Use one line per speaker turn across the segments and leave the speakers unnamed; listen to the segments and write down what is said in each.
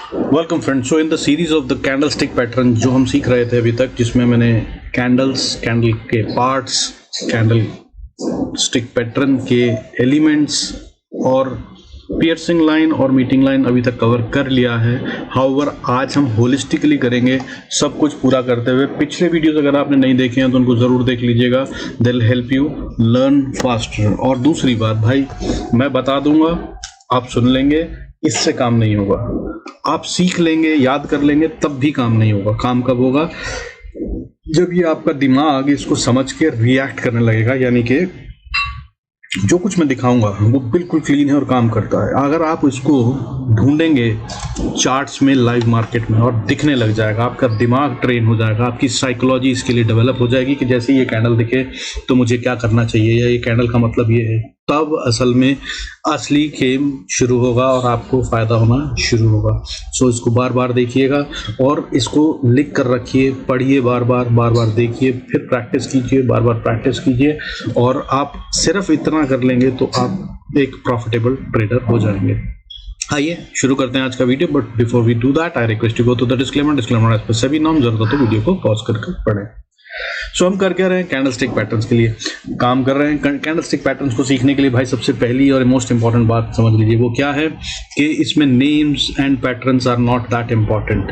Welcome friends. So in the series of the candle stick pattern जो हम सीख रहे थे अभी तक, जिसमें मैंने कैंडल के पार्ट्स, कैंडल स्टिक पैटर्न के एलिमेंट्स और पियर्सिंग लाइन और मीटिंग लाइन अभी तक कवर कर लिया है। हाउएवर आज हम होलिस्टिकली करेंगे, सब कुछ पूरा करते हुए। पिछले वीडियोस अगर आपने नहीं देखे हैं तो उनको ज़रूर देख लीजिएगा, they will help you learn faster. और दूसरी बात भाई, मैं बता दूंगा, आप सुन लेंगे, इससे काम नहीं होगा। आप सीख लेंगे, याद कर लेंगे, तब भी काम नहीं होगा। काम कब होगा? जब ये आपका दिमाग इसको समझ के रिएक्ट करने लगेगा, यानी कि जो कुछ मैं दिखाऊंगा वो बिल्कुल क्लीन है और काम करता है। अगर आप इसको ढूंढेंगे चार्ट्स में, लाइव मार्केट में, और दिखने लग जाएगा, आपका दिमाग ट्रेन हो जाएगा, आपकी साइकोलॉजी इसके लिए डेवलप हो जाएगी कि जैसे ये कैंडल दिखे तो मुझे क्या करना चाहिए, या ये कैंडल का मतलब ये है, तब असल में असली गेम शुरू होगा और आपको फ़ायदा होना शुरू होगा। सो इसको बार बार देखिएगा और इसको लिख कर रखिए, पढ़िए, बार बार देखिए, फिर प्रैक्टिस कीजिए, बार बार प्रैक्टिस कीजिए, और आप सिर्फ इतना कर लेंगे तो आप एक प्रॉफिटेबल ट्रेडर हो जाएंगे। आइए शुरू करते हैं आज का video, but before we do that I request you go to the disclaimer as per सभी नॉर्म। जरूरत हो तो वीडियो को पॉज करके पढ़ें। सो हम कर क्या रहे हैं? कैंडल स्टिक पैटर्न्स के लिए काम कर रहे हैं। कैंडल स्टिक पैटर्न्स को सीखने के लिए भाई सबसे पहली और मोस्ट इंपॉर्टेंट बात समझ लीजिए, वो क्या है कि इसमें names and patterns are not that important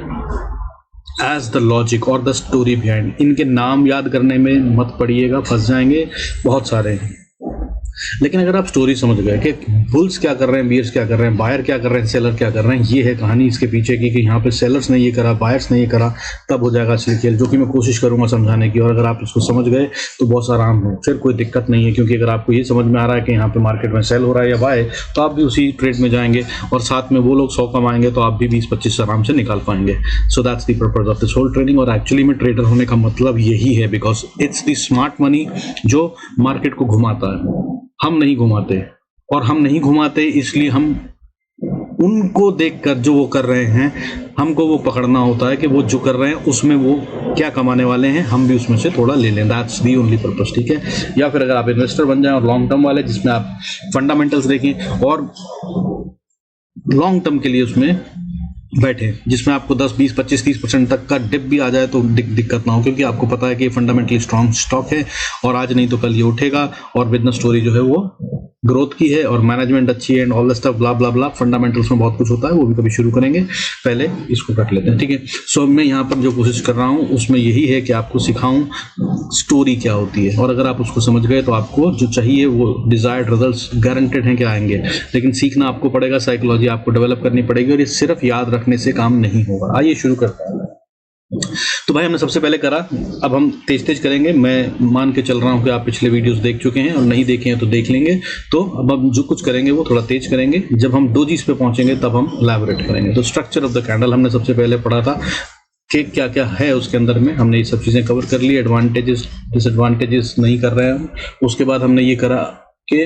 as the logic और द स्टोरी बिहाइंड। इनके नाम याद करने में मत पड़िएगा, फंस जाएंगे, बहुत सारे हैं। लेकिन अगर आप स्टोरी समझ गए कि बुल्स क्या कर रहे हैं, बियर्स क्या कर रहे हैं, बायर क्या कर रहे हैं, सेलर क्या कर रहे हैं, ये है कहानी इसके पीछे की कि यहाँ पे सेलर्स ने ये करा, बायर्स ने ये करा, तब हो जाएगा असली खेल, जो कि मैं कोशिश करूंगा समझाने की। और अगर आप इसको समझ गए तो बहुत आराम है, फिर कोई दिक्कत नहीं है। क्योंकि अगर आपको ये समझ में आ रहा है कि यहाँ पे मार्केट में सेल हो रहा है या बाय, तो आप भी उसी ट्रेड में जाएंगे और साथ में वो लोग 100 कमाएंगे तो आप भी 20-25 आराम से निकाल पाएंगे। So that's the purpose of this whole training. और एक्चुअली में ट्रेडर होने का मतलब यही है, because it's the smart money जो मार्केट को घुमाता है। हम नहीं घुमाते, और हम नहीं घुमाते इसलिए हम उनको देखकर जो वो कर रहे हैं, हमको वो पकड़ना होता है कि वो जो कर रहे हैं उसमें वो क्या कमाने वाले हैं, हम भी उसमें से थोड़ा ले लें। दैट्स दी ओनली पर्पस, ठीक है। या फिर अगर आप इन्वेस्टर बन जाएं और लॉन्ग टर्म वाले, जिसमें आप फंडामेंटल्स देखें और लॉन्ग टर्म के लिए उसमें बैठे, जिसमें आपको 10, 20, 25, 30% तक का डिप भी आ जाए तो दिक्कत ना हो, क्योंकि आपको पता है कि ये फंडामेंटली स्ट्रॉन्ग स्टॉक है और आज नहीं तो कल ये उठेगा, और बिजनेस स्टोरी जो है वो ग्रोथ की है और मैनेजमेंट अच्छी है and all the stuff, blah blah blah. Fundamentals में बहुत कुछ होता है, वो भी कभी शुरू करेंगे, पहले इसको रख लेते हैं, ठीक है। सो मैं यहाँ पर जो कोशिश कर रहा हूँ उसमें यही है कि आपको सिखाऊं स्टोरी क्या होती है, और अगर आप उसको समझ गए तो आपको जो चाहिए वो डिजायर्ड रिजल्ट्स गारंटेड हैं कि आएंगे। लेकिन सीखना आपको पड़ेगा, साइकोलॉजी आपको डेवलप करनी पड़ेगी, और ये सिर्फ याद रखने से काम नहीं होगा। आइए शुरू करते हैं। तो भाई हमने सबसे पहले करा, अब हम तेज तेज करेंगे। मैं मान के चल रहा हूं कि आप पिछले वीडियोस देख चुके हैं, और नहीं देखे हैं तो देख लेंगे। तो अब हम जो कुछ करेंगे वो थोड़ा तेज करेंगे। जब हम डोजीज पे पहुंचेंगे तब हम इलैबोरेट करेंगे। तो स्ट्रक्चर ऑफ द कैंडल हमने सबसे पहले पढ़ा था कि क्या क्या है उसके अंदर में, हमने ये सब चीजें कवर कर ली। एडवांटेजेस, डिसएडवांटेजेस नहीं कर रहे हैं हम। उसके बाद हमने ये करा कि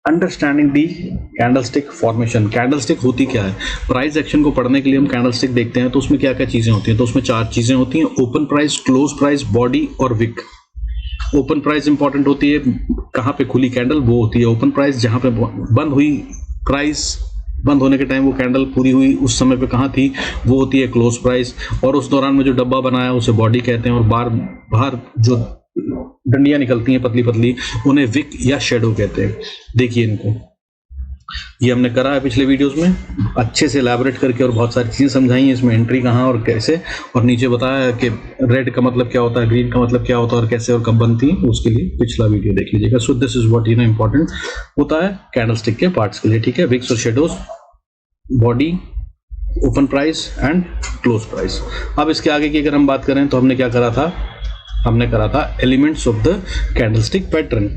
अंडरस्टैंडिंग दी कैंडलस्टिक फॉर्मेशन। कैंडलस्टिक होती क्या है? प्राइस एक्शन को पढ़ने के लिए हम कैंडलस्टिक देखते हैं तो उसमें क्या क्या चीजें होती हैं? तो उसमें 4 चीजें होती हैं: open price, close price, body और विक। ओपन प्राइस इंपॉर्टेंट होती है, कहाँ पे खुली कैंडल वो होती है ओपन प्राइस। जहां पे बंद हुई प्राइस, बंद होने के टाइम वो कैंडल पूरी हुई उस समय पे कहाँ थी, वो होती है क्लोज प्राइस। और उस दौरान में जो डब्बा बनाया उसे बॉडी कहते हैं, और बाहर जो डंडियां निकलती हैं पतली पतली, उन्हें विक या शेडो कहते हैं। देखिए इनको, ये हमने करा है पिछले वीडियोस में, अच्छे से इलैबोरेट करके, और बहुत सारी चीजें समझाई हैं इसमें, एंट्री कहाँ और कैसे, और नीचे बताया है कि रेड का मतलब क्या होता है, ग्रीन का मतलब क्या होता है, और कैसे और कब बनती है, उसके लिए पिछला वीडियो देख लीजिएगा। So this is what important होता है कैंडलस्टिक के पार्ट्स के लिए, ठीक है। विक्स और shadows, body, open price and close price. अब इसके आगे की अगर हम बात करें तो हमने क्या करा था? हमने करा था elements of the candlestick pattern.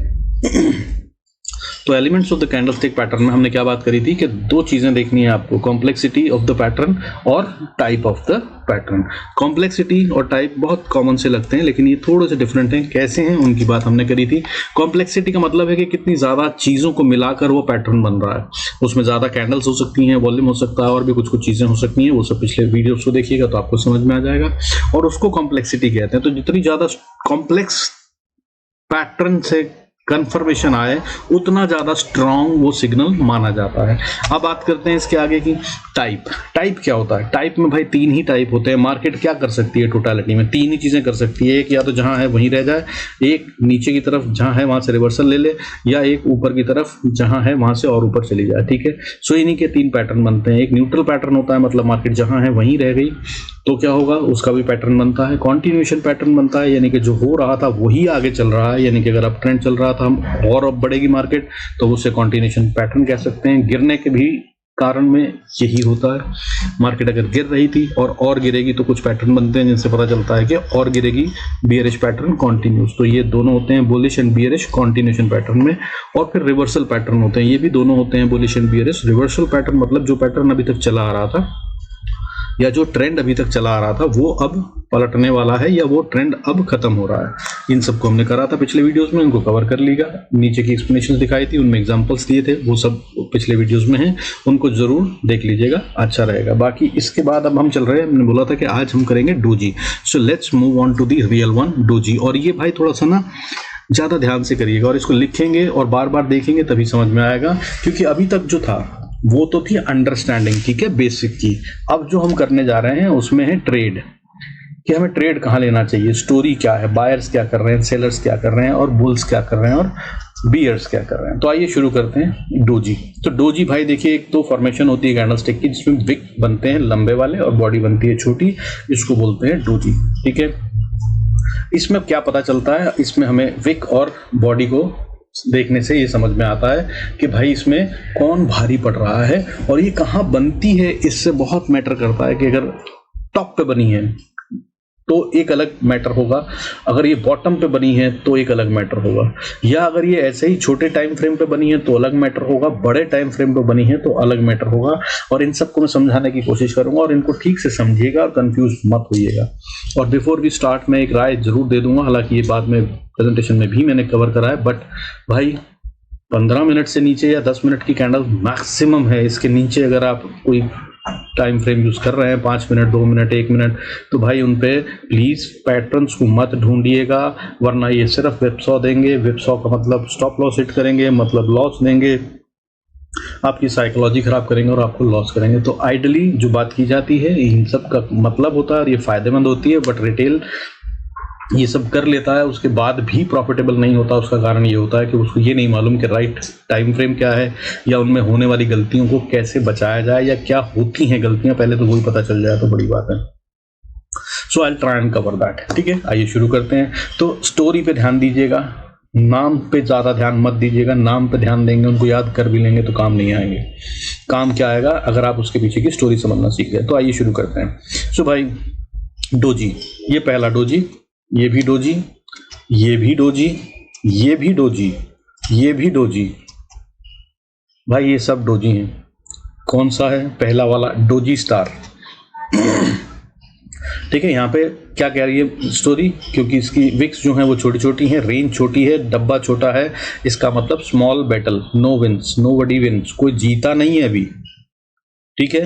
तो elements of the candlestick pattern में हमने क्या बात करी थी कि 2 चीजें देखनी है आपको: कॉम्प्लेक्सिटी ऑफ द पैटर्न और type of the pattern. Complexity और टाइप बहुत कॉमन से लगते हैं, लेकिन ये थोड़े से डिफरेंट हैं। कैसे हैं उनकी बात हमने करी थी। कॉम्प्लेक्सिटी का मतलब है कि कितनी ज्यादा चीजों को मिलाकर वो पैटर्न बन रहा है। उसमें ज्यादा कैंडल्स हो सकती हैं, वॉल्यूम हो सकता है, और भी कुछ कुछ चीजें हो सकती हैं। वो सब पिछले वीडियोस को देखिएगा तो आपको समझ में आ जाएगा, और उसको कॉम्प्लेक्सिटी कहते हैं। तो जितनी ज्यादा कॉम्प्लेक्स पैटर्न से कंफर्मेशन आए उतना ज़्यादा स्ट्रॉन्ग वो सिग्नल माना जाता है। अब बात करते हैं इसके आगे की टाइप क्या होता है। टाइप में भाई 3 ही टाइप होते हैं। मार्केट क्या कर सकती है टोटलिटी में, 3 ही चीज़ें कर सकती है। एक या तो जहाँ है वहीं रह जाए, एक नीचे की तरफ जहाँ है वहाँ से रिवर्सल ले ले, या एक ऊपर की तरफ जहाँ है वहाँ से और ऊपर चली जाए। ठीक है, सो इन्हीं के 3 पैटर्न बनते हैं। एक न्यूट्रल पैटर्न होता है, मतलब मार्केट जहाँ है वहीं रह गई तो क्या होगा, उसका भी पैटर्न बनता है। कॉन्टिन्यूएशन पैटर्न बनता है, यानी कि जो हो रहा था वही आगे चल रहा है, यानी कि अगर अप ट्रेंड चल रहा था और अब बढ़ेगी मार्केट तो उसे कॉन्टिन्यूएशन पैटर्न कह सकते हैं। गिरने के भी कारण में यही होता है, मार्केट अगर गिर रही थी और गिरेगी तो कुछ पैटर्न बनते हैं जिनसे पता चलता है कि और गिरेगी, बियरिश पैटर्न कॉन्टिन्यूस। तो ये दोनों होते हैं bullish and bearish continuation pattern में। और फिर रिवर्सल पैटर्न होते हैं, ये भी दोनों होते हैं bullish and bearish. Reversal pattern मतलब जो पैटर्न अभी तक चला आ रहा था या जो ट्रेंड अभी तक चला आ रहा था वो अब पलटने वाला है, या वो ट्रेंड अब खत्म हो रहा है। इन सबको हमने करा था पिछले वीडियोस में, उनको कवर कर लिया। नीचे की एक्सप्लेनेशन दिखाई थी, उनमें एग्जांपल्स दिए थे, वो सब पिछले वीडियोस में हैं, उनको जरूर देख लीजिएगा, अच्छा रहेगा। बाकी इसके बाद अब हम चल रहे हैं, हमने बोला था कि आज हम करेंगे doji. So let's move on to the real one, doji. और ये भाई थोड़ा सा ना ज़्यादा ध्यान से करिएगा और इसको लिखेंगे और बार बार देखेंगे तभी समझ में आएगा, क्योंकि अभी तक जो था वो तो थी अंडरस्टैंडिंग, ठीक है, बेसिक की। अब जो हम करने जा रहे हैं उसमें है ट्रेड, कि हमें ट्रेड कहाँ लेना चाहिए, स्टोरी क्या है, बायर्स क्या कर रहे हैं, सेलर्स क्या कर रहे हैं, और बुल्स क्या कर रहे हैं, और बियर्स क्या कर रहे हैं। तो आइए शुरू करते हैं डोजी। तो डोजी भाई देखिए, एक तो फॉर्मेशन होती है कैंडलस्टिक की जिसमें विक बनते हैं लंबे वाले और बॉडी बनती है छोटी, इसको बोलते हैं डोजी। ठीक है, इसमें क्या पता चलता है, इसमें हमें विक और बॉडी को देखने से ये समझ में आता है कि भाई इसमें कौन भारी पड़ रहा है और ये कहाँ बनती है। इससे बहुत मैटर करता है कि अगर टॉप पे बनी है तो एक अलग मैटर होगा, अगर ये बॉटम पे बनी है तो एक अलग मैटर होगा, या अगर ये ऐसे ही छोटे टाइम फ्रेम पे बनी है तो अलग मैटर होगा, बड़े टाइम फ्रेम पे बनी है तो अलग मैटर होगा। और इन सबको मैं समझाने की कोशिश करूंगा और इनको ठीक से समझिएगा और कंफ्यूज मत होइएगा। और बिफोर वी स्टार्ट मैं एक राय जरूर दे दूंगा, हालांकि ये बाद में प्रेजेंटेशन में भी मैंने कवर करा है, बट भाई 15 मिनट से नीचे या 10 मिनट की कैंडल मैक्सिमम है। इसके नीचे अगर आप कोई टाइम फ्रेम यूज कर रहे हैं 5 मिनट, 2 मिनट, 1 मिनट, तो भाई उन पे प्लीज पैटर्न्स को मत ढूंढिएगा, वरना ये सिर्फ विपसॉ देंगे। विपसॉ का मतलब स्टॉप लॉस हिट करेंगे, मतलब लॉस देंगे, आपकी साइकोलॉजी खराब करेंगे और आपको लॉस करेंगे। तो आइडली जो बात की जाती है इन सब का मतलब होता है और ये फायदेमंद होती है, बट रिटेल ये सब कर लेता है उसके बाद भी प्रॉफिटेबल नहीं होता। उसका कारण ये होता है कि उसको ये नहीं मालूम कि राइट टाइम फ्रेम क्या है, या उनमें होने वाली गलतियों को कैसे बचाया जाए, या क्या होती हैं गलतियां, पहले तो वही पता चल जाए तो बड़ी बात है। So I try and cover that. ठीक है, आइए शुरू करते हैं। तो स्टोरी पे ध्यान दीजिएगा, नाम पे ज्यादा ध्यान मत दीजिएगा। नाम पे ध्यान देंगे, उनको याद कर भी लेंगे तो काम नहीं आएंगे। काम क्या आएगा, अगर आप उसके पीछे की स्टोरी समझना सीख गए। तो आइए शुरू करते हैं। सो भाई डोजी, ये पहला डोजी, ये भी डोजी, ये भी डोजी, ये भी डोजी, ये भी डोजी, भाई ये सब डोजी हैं। कौन सा है पहला वाला, डोजी स्टार। ठीक है, यहाँ पे क्या कह रही है स्टोरी, क्योंकि इसकी विक्स जो है वो छोटी छोटी हैं, रेंज छोटी है, डब्बा छोटा है, इसका मतलब small battle, no wins, nobody wins, कोई जीता नहीं है अभी। ठीक है,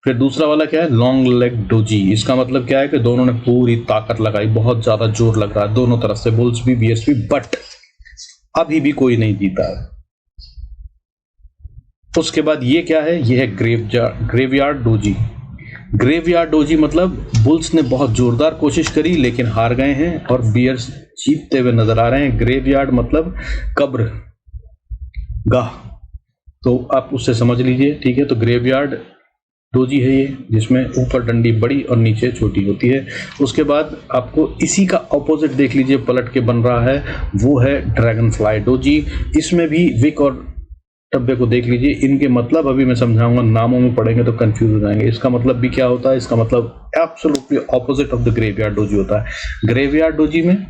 फिर दूसरा वाला क्या है, लॉन्ग लेग डोजी। इसका मतलब क्या है कि दोनों ने पूरी ताकत लगाई, बहुत ज्यादा जोर लग रहा है दोनों तरफ से, बुल्स भी बियर्स भी, बट अभी भी कोई नहीं जीता है। उसके बाद ये क्या है, ये है ग्रेवयार्ड डोजी। ग्रेवयार्ड डोजी मतलब बुल्स ने बहुत जोरदार कोशिश करी लेकिन हार गए हैं और बियर्स जीतते हुए नजर आ रहे हैं। ग्रेवयार्ड मतलब कब्र गाह, तो आप उससे समझ लीजिए। ठीक है, तो ग्रेवयार्ड डोजी है ये, जिसमें ऊपर डंडी बड़ी और नीचे छोटी होती है। उसके बाद आपको इसी का ऑपोजिट देख लीजिए पलट के बन रहा है, वो है ड्रैगन फ्लाई डोजी। इसमें भी विक और डब्बे को देख लीजिए, इनके मतलब अभी मैं समझाऊंगा, नामों में पढ़ेंगे तो कंफ्यूज हो जाएंगे। इसका मतलब भी क्या होता है, इसका मतलब absolutely opposite of the graveyard doji होता है। ग्रेवयार्ड डोजी में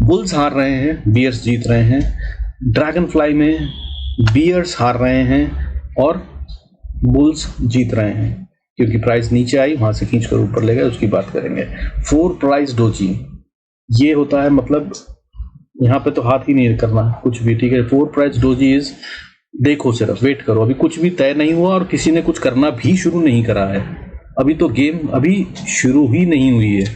बुल्स हार रहे हैं, बियर्स जीत रहे हैं। ड्रैगन फ्लाई में बियर्स हार रहे हैं और बुल्स जीत रहे हैं, क्योंकि प्राइस नीचे आई, वहां से खींचकर ऊपर ले गए, उसकी बात करेंगे। 4 प्राइस डोजी ये होता है, मतलब यहाँ पे तो हाथ ही नहीं करना कुछ भी। ठीक है, 4 प्राइस डोजी इज, देखो सिर्फ वेट करो, अभी कुछ भी तय नहीं हुआ और किसी ने कुछ करना भी शुरू नहीं करा है। अभी तो गेम अभी शुरू ही नहीं हुई है।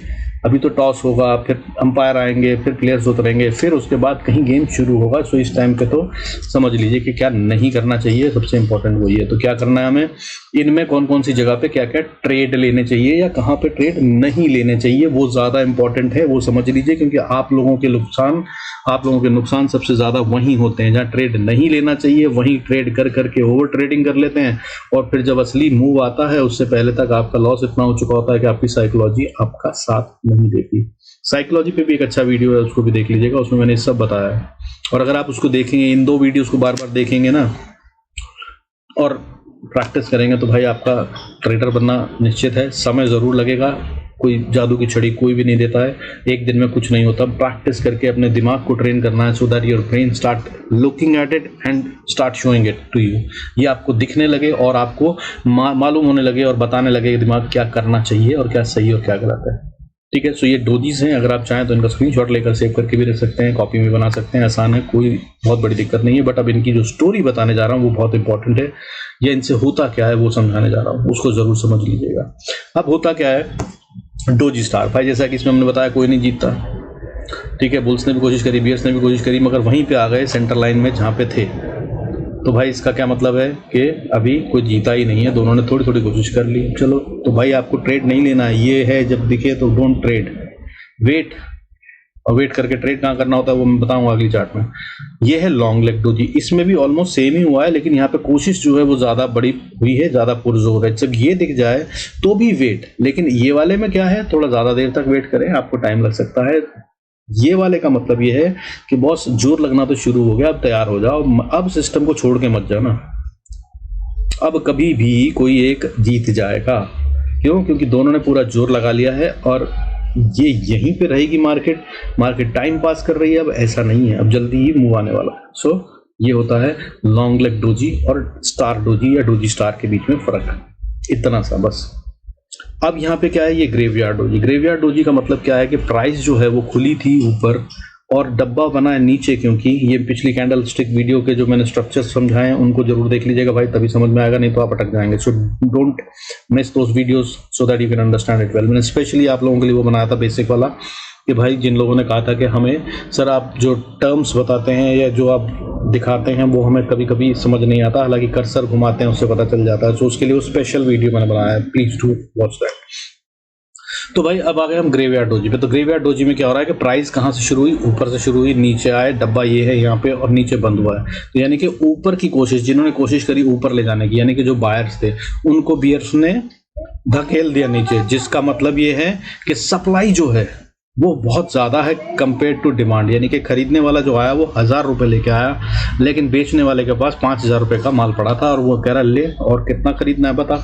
अभी तो टॉस होगा, फिर अंपायर आएंगे, फिर प्लेयर्स उतरेंगे, फिर उसके बाद कहीं गेम शुरू होगा। सो इस टाइम पे तो समझ लीजिए कि क्या नहीं करना चाहिए, सबसे इंपॉर्टेंट वही है। तो क्या करना है हमें, इनमें कौन कौन सी जगह पे क्या क्या ट्रेड लेने चाहिए या कहाँ पे ट्रेड नहीं लेने चाहिए, वो ज़्यादा इंपॉर्टेंट है, वो समझ लीजिए। क्योंकि आप लोगों के नुकसान सबसे ज़्यादा वहीं होते हैं जहाँ ट्रेड नहीं लेना चाहिए, वहीं ट्रेड कर करके ओवर ट्रेडिंग कर लेते हैं, और फिर जब असली मूव आता है उससे पहले तक आपका लॉस इतना हो चुका होता है कि आपकी साइकोलॉजी आपका साथ नहीं देती। साइकोलॉजी पे भी एक अच्छा वीडियो है, उसको भी देख लीजिएगा, उसमें मैंने सब बताया है। और अगर आप उसको देखेंगे, इन 2 वीडियोस को बार बार देखेंगे ना और प्रैक्टिस करेंगे तो भाई आपका ट्रेडर बनना निश्चित है। समय ज़रूर लगेगा, कोई जादू की छड़ी कोई भी नहीं देता है, एक दिन में कुछ नहीं होता। प्रैक्टिस करके अपने दिमाग को ट्रेन करना है, so that your brain start looking at it and start showing it to you. ये आपको दिखने लगे और आपको मालूम होने लगे और बताने लगे कि दिमाग क्या करना चाहिए और क्या सही और क्या गलत है। ठीक है, सो ये डोजीज हैं, अगर आप चाहें तो इनका स्क्रीनशॉट लेकर सेव करके भी रख सकते हैं, कॉपी में बना सकते हैं, आसान है, कोई बहुत बड़ी दिक्कत नहीं है। बट अब इनकी जो स्टोरी बताने जा रहा हूँ वो बहुत इंपॉर्टेंट है, या इनसे होता क्या है वो समझाने जा रहा हूँ, उसको जरूर समझ लीजिएगा। अब होता क्या है, डोजी स्टार भाई, जैसा कि इसमें हमने बताया कोई नहीं जीतता। ठीक है, बुल्स ने भी कोशिश करी, बियर्स ने भी कोशिश करी, मगर वहीं पे आ गए सेंटर लाइन में जहाँ पे थे। तो भाई इसका क्या मतलब है कि अभी कोई जीता ही नहीं है, दोनों ने थोड़ी थोड़ी कोशिश कर ली। चलो, तो भाई आपको ट्रेड नहीं लेना है, ये है जब दिखे तो डोंट ट्रेड, वेट। और वेट करके ट्रेड कहाँ करना होता है वो मैं बताऊंगा अगली चार्ट में। ये है लॉन्ग लेग डोजी, इसमें भी ऑलमोस्ट सेम ही हुआ है, लेकिन यहाँ पे कोशिश जो है वो ज़्यादा बड़ी हुई है, ज़्यादा पुरजोर है। जब ये दिख जाए तो भी वेट, लेकिन ये वाले में क्या है, थोड़ा ज़्यादा देर तक वेट करें, आपको टाइम लग सकता है। ये वाले का मतलब ये है कि बॉस जोर लगना तो शुरू हो गया, अब तैयार हो जाओ, अब सिस्टम को छोड़ के मत जाना। अब कभी भी कोई एक जीत जाएगा, क्यों? क्योंकि दोनों ने पूरा जोर लगा लिया है और ये यहीं पे रहेगी मार्केट टाइम पास कर रही है। अब ऐसा नहीं है, अब जल्दी ही मूव आने वाला है। सो ये होता है लॉन्ग लेग डोजी और स्टार डोजी या डोजी स्टार के बीच में फर्क, इतना सा बस। अब यहाँ पे क्या है, ये ग्रेवयार्ड डोजी। ग्रेवयार्ड डोजी का मतलब क्या है कि प्राइस जो है वो खुली थी ऊपर और डब्बा बना है नीचे, क्योंकि ये पिछली कैंडल स्टिक वीडियो के जो मैंने स्ट्रक्चर समझाए हैं उनको जरूर देख लीजिएगा भाई, तभी समझ में आएगा, नहीं तो आप अटक जाएंगे। So don't miss those videos so that you can understand it well. मैंने स्पेशली आप लोगों के लिए वो बनाया था बेसिक वाला, कि भाई जिन लोगों ने कहा था कि हमें सर आप जो टर्म्स बताते हैं या जो आप दिखाते हैं वो हमें कभी कभी समझ नहीं आता, हालांकि कर्सर घुमाते हैं उससे पता चल जाता है। सो उसके लिए वो स्पेशल वीडियो मैंने बनाया है, प्लीज डू वॉच दैट। तो भाई अब आ गए हम ग्रेवयार्ड डोजी पे। तो ग्रेवयार्ड डोजी में क्या हो रहा है कि प्राइस कहाँ से शुरू हुई, ऊपर से शुरू हुई, नीचे आए, डब्बा ये है यहाँ पे और नीचे बंद हुआ है। तो यानी कि ऊपर की कोशिश, जिन्होंने कोशिश करी ऊपर ले जाने की, यानी कि जो बायर्स थे उनको बियर्स ने धकेल दिया नीचे, जिसका मतलब ये है कि सप्लाई जो है वो बहुत ज्यादा है कंपेयर टू डिमांड। यानी कि खरीदने वाला जो आया वो 1000 रुपए लेके आया, लेकिन बेचने वाले के पास 5000 रुपए का माल पड़ा था और वो कह रहा ले और कितना खरीदना है बता।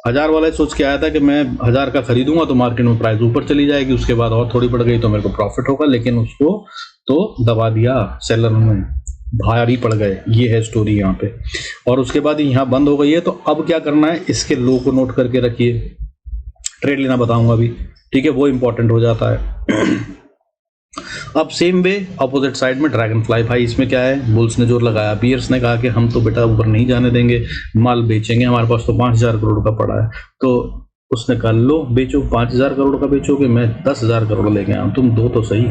1000 वाला सोच के आया था कि मैं 1000 का खरीदूंगा तो मार्केट में प्राइस ऊपर चली जाएगी, उसके बाद और थोड़ी बढ़ गई तो मेरे को प्रॉफिट होगा, लेकिन उसको तो दबा दिया सेलर में, भारी पड़ गए। ये है स्टोरी यहाँ पे। और उसके बाद यहाँ बंद हो गई है। तो अब क्या करना है, इसके लो को नोट करके रखिए, ट्रेड लेना बताऊंगा अभी, ठीक है, वो इंपॉर्टेंट हो जाता है। अब सेम वे अपोजिट साइड में ड्रैगन फ्लाई। भाई इसमें क्या है, बुल्स ने जोर लगाया, बियर्स ने कहा कि हम तो बेटा ऊपर नहीं जाने देंगे, माल बेचेंगे, हमारे पास तो 5000 करोड़ का पड़ा है। तो उसने कहा लो बेचो, 5000 करोड़ का बेचोगे, मैं 10,000 करोड़ लेके आया हूँ, तुम दो तो सही,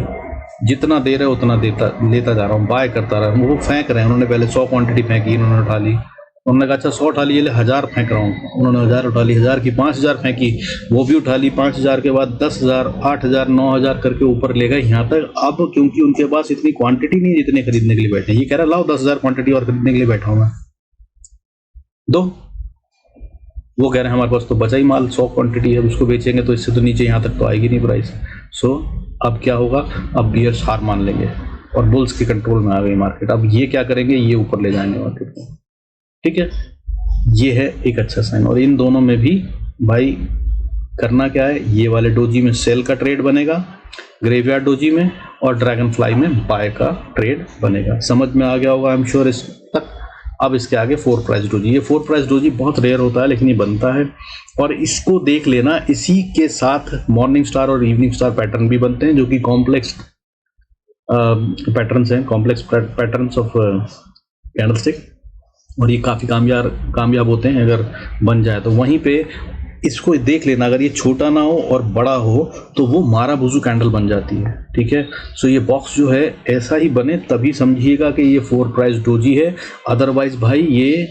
जितना दे रहे हो उतना लेता जा रहा हूँ, बाय करता रहा हूँ। वो फेंक रहे हैं, उन्होंने पहले 100 क्वांटिटी फेंकी, उन्होंने उठा ली, उन्होंने कहा अच्छा 100 उठा ली, ले 1000 फेंक रहा हूँ, उन्होंने 1000 उठा ली, 1000 की 5000 फेंकी, वो भी उठा ली, 5000 के बाद 10,000, 8000, 9000 करके ऊपर ले गए यहाँ तक। अब क्योंकि उनके पास इतनी क्वांटिटी नहीं जितने खरीदने के लिए बैठे, ये कह रहा लाओ 10,000 क्वांटिटी और खरीदने के लिए बैठा हूँ मैं, दो। वो कह रहे हैं हमारे पास तो बचा ही माल 100 क्वांटिटी है, उसको बेचेंगे तो इससे तो नीचे यहाँ तक तो आएगी नहीं प्राइस। सो अब क्या होगा, अब बियर्स हार मान लेंगे और बुल्स के कंट्रोल में आ गई मार्केट। अब ये क्या करेंगे, ये ऊपर ले जाएंगे मार्केट को, ठीक है। ये है एक अच्छा साइन। और इन दोनों में भी भाई करना क्या है, ये वाले डोजी में सेल का ट्रेड बनेगा, ग्रेवयार्ड डोजी में और ड्रैगन फ्लाई में बाय का ट्रेड बनेगा। समझ में आ गया होगा आई एम श्योर इस तक। अब इसके आगे 4 प्राइस डोजी। ये 4 प्राइस डोजी बहुत रेयर होता है लेकिन ये बनता है, और इसको देख लेना। इसी के साथ मॉर्निंग स्टार और इवनिंग स्टार पैटर्न भी बनते हैं, जो कि कॉम्प्लेक्स पैटर्न्स हैं, कॉम्प्लेक्स पैटर्न्स ऑफ कैंडलस्टिक, और ये काफ़ी कामयाब होते हैं अगर बन जाए तो। वहीं पे इसको देख लेना, अगर ये छोटा ना हो और बड़ा हो तो वो माराबुजू कैंडल बन जाती है, ठीक है। सो ये बॉक्स जो है ऐसा ही बने तभी समझिएगा कि ये 4 प्राइस डोजी है, अदरवाइज भाई ये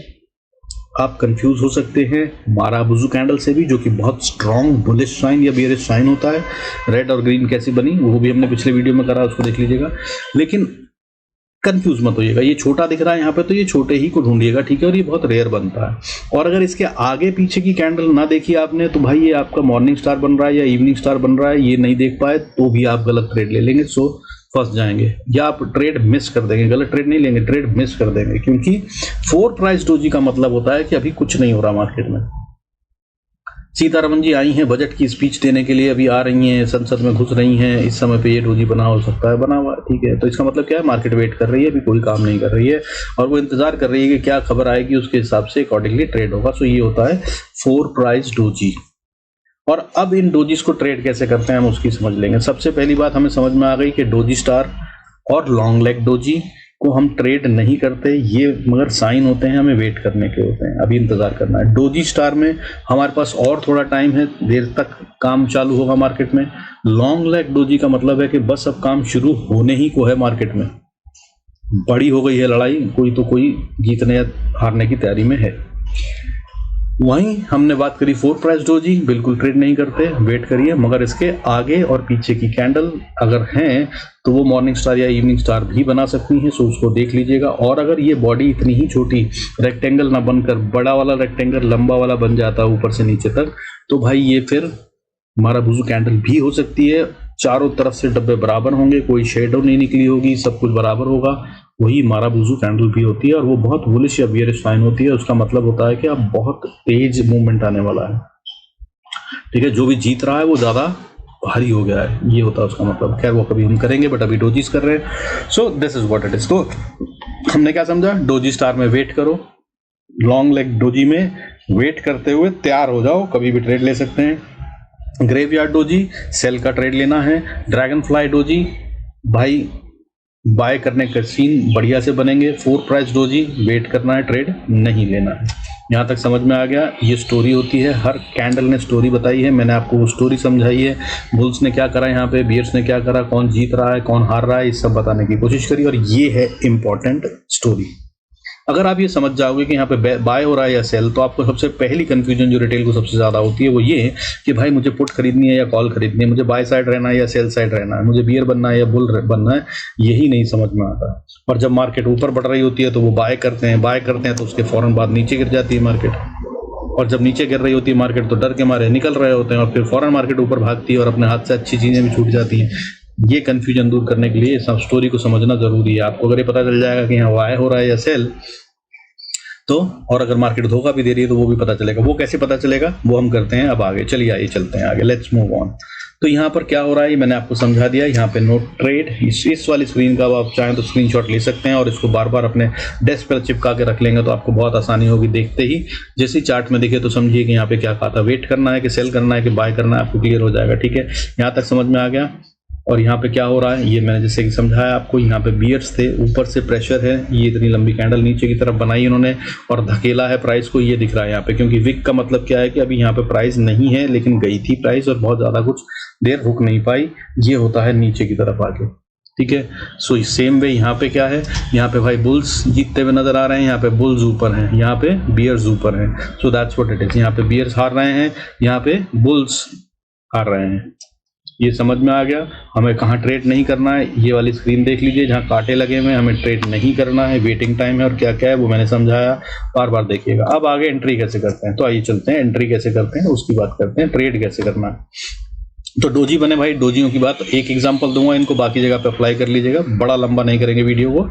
आप कंफ्यूज हो सकते हैं माराबुजू कैंडल से भी, जो कि बहुत स्ट्रॉन्ग बुलिश साइन या बियरिश साइन होता है। रेड और ग्रीन कैसी बनी वो भी हमने पिछले वीडियो में करा, उसको देख लीजिएगा। लेकिन कंफ्यूज मत होइएगा, ये छोटा दिख रहा है यहाँ पे तो ये छोटे ही को ढूंढिएगा, ठीक है। और ये बहुत रेयर बनता है। और अगर इसके आगे पीछे की कैंडल ना देखी आपने तो भाई ये आपका मॉर्निंग स्टार बन रहा है या इवनिंग स्टार बन रहा है, ये नहीं देख पाए तो भी आप गलत ट्रेड ले लेंगे, सो फंस जाएंगे या आप ट्रेड मिस कर देंगे। गलत ट्रेड नहीं लेंगे, ट्रेड मिस कर देंगे, क्योंकि 4 प्राइस डोजी का मतलब होता है कि अभी कुछ नहीं हो रहा मार्केट में। सीतारमन जी आई हैं बजट की स्पीच देने के लिए, अभी आ रही हैं, संसद में घुस रही हैं, इस समय पे ये डोजी बना हो सकता है, बना हुआ है, ठीक है। तो इसका मतलब क्या है, मार्केट वेट कर रही है, अभी कोई काम नहीं कर रही है और वो इंतजार कर रही है कि क्या खबर आएगी, उसके हिसाब से अकॉर्डिंगली ट्रेड होगा। सो ये होता है 4 प्राइस डोजी। और अब इन डोजीज को ट्रेड कैसे करते हैं हम उसकी समझ लेंगे। सबसे पहली बात हमें समझ में आ गई कि डोजी स्टार और लॉन्ग लेग डोजी को हम ट्रेड नहीं करते, ये मगर साइन होते हैं, हमें वेट करने के होते हैं, अभी इंतजार करना है। डोजी स्टार में हमारे पास और थोड़ा टाइम है, देर तक काम चालू होगा मार्केट में। लॉन्ग लेग डोजी का मतलब है कि बस अब काम शुरू होने ही को है, मार्केट में बड़ी हो गई है लड़ाई, कोई तो कोई जीतने या हारने की तैयारी में है। वहीं हमने बात करी 4 प्राइस डोजी, बिल्कुल ट्रेड नहीं करते, वेट करिए। मगर इसके आगे और पीछे की कैंडल अगर हैं तो वो मॉर्निंग स्टार या इवनिंग स्टार भी बना सकती हैं, सो उसको देख लीजिएगा। और अगर ये बॉडी इतनी ही छोटी रेक्टेंगल ना बनकर बड़ा वाला रेक्टेंगल लंबा वाला बन जाता है ऊपर से नीचे तक, तो भाई ये फिर माराबुजू कैंडल भी हो सकती है। चारों तरफ से डब्बे बराबर होंगे, कोई शेडो नहीं निकली होगी, सब कुछ बराबर होगा, वही माराबुजू कैंडल भी होती है। और वो बहुत बुलिश या बियरिश साइन होती है, उसका मतलब होता है कि अब बहुत तेज मूवमेंट आने वाला है, ठीक है। जो भी जीत रहा है वो ज्यादा भारी हो गया है, ये होता है उसका मतलब। खैर वो कभी हम करेंगे, बट अभी डोजीज कर रहे हैं। So this is what it is. तो हमने क्या समझा, डोजी स्टार में वेट करो, लॉन्ग लेग डोजी में वेट करते हुए तैयार हो जाओ, कभी भी ट्रेड ले सकते हैं। ग्रेवयार्ड डोजी सेल का ट्रेड लेना है। ड्रैगन फ्लाई डोजी भाई बाय करने का सीन बढ़िया से बनेंगे। 4 प्राइस डोजी वेट करना है, ट्रेड नहीं लेना है। यहाँ तक समझ में आ गया, ये स्टोरी होती है, हर कैंडल ने स्टोरी बताई है, मैंने आपको वो स्टोरी समझाई है। बुल्स ने क्या करा यहाँ पे, बियर्स ने क्या करा, कौन जीत रहा है कौन हार रहा है, ये सब बताने की कोशिश करी, और ये है इंपॉर्टेंट स्टोरी। अगर आप ये समझ जाओगे कि यहाँ पे बाय हो रहा है या सेल, तो आपको सबसे पहली कंफ्यूजन जो रिटेल को सबसे ज्यादा होती है वो ये कि भाई मुझे पुट खरीदनी है या कॉल खरीदनी है, मुझे बाय साइड रहना है या सेल साइड रहना है, मुझे बियर बनना है या बुल बनना है, यही नहीं समझ में आता है। और जब मार्केट ऊपर बढ़ रही होती है तो वो बाय करते हैं तो उसके फौरन बाद नीचे गिर जाती है मार्केट, और जब नीचे गिर रही होती है मार्केट तो डर के मारे निकल रहे होते हैं, और फिर फौरन मार्केट ऊपर भागती है और अपने हाथ से अच्छी चीजें भी छूट जाती हैं। ये कंफ्यूजन दूर करने के लिए सब स्टोरी को समझना जरूरी है। आपको अगर ये पता चल जाएगा कि यहाँ बाय हो रहा है या सेल, तो और अगर मार्केट धोखा भी दे रही है तो वो भी पता चलेगा। वो कैसे पता चलेगा वो हम करते हैं अब आगे। चलिए आइए चलते हैं आगे, लेट्स मूव ऑन। तो यहाँ पर क्या हो रहा है मैंने आपको समझा दिया। यहाँ पे नोट ट्रेड, इस वाली स्क्रीन का आप चाहें तो स्क्रीनशॉट ले सकते हैं और इसको बार बार अपने डेस्क पर चिपका के रख लेंगे तो आपको बहुत आसानी होगी। देखते ही जैसे ही चार्ट में दिखे तो समझिए कि यहाँ पे क्या कहा था, वेट करना है कि सेल करना है कि बाय करना है, आपको क्लियर हो जाएगा। ठीक है, यहाँ तक समझ में आ गया। और यहाँ पे क्या हो रहा है ये मैंने जैसे कि समझाया आपको। यहाँ पे बियर्स थे, ऊपर से प्रेशर है, ये इतनी लंबी कैंडल नीचे की तरफ बनाई इन्होंने और धकेला है प्राइस को, ये दिख रहा है यहाँ पे। क्योंकि विक का मतलब क्या है कि अभी यहाँ पे प्राइस नहीं है लेकिन गई थी प्राइस और बहुत ज्यादा कुछ देर रुक नहीं पाई, ये होता है नीचे की तरफ आके। ठीक है, सो सेम वे यहाँ पे क्या है, यहाँ पे भाई बुल्स जीतते हुए नजर आ रहे हैं, यहाँ पे बुल्स ऊपर हैं, यहाँ पे बियर्स ऊपर हैं। So that's what it is. यहाँ पे बियर्स हार रहे हैं, यहाँ पे बुल्स हार रहे हैं। ये समझ में आ गया। हमें कहाँ ट्रेड नहीं करना है, ये वाली स्क्रीन देख लीजिए जहाँ कांटे लगे हुए हैं, हमें ट्रेड नहीं करना है, वेटिंग टाइम है और क्या क्या है वो मैंने समझाया, बार बार देखिएगा। अब आगे एंट्री कैसे करते हैं, तो आइए चलते हैं एंट्री कैसे करते हैं उसकी बात करते हैं, ट्रेड कैसे करना है। तो डोजी बने भाई, डोजियों की बात एक एग्जांपल दूंगा, इनको बाकी जगह पे अप्लाई कर लीजिएगा, बड़ा लंबा नहीं करेंगे वीडियो को।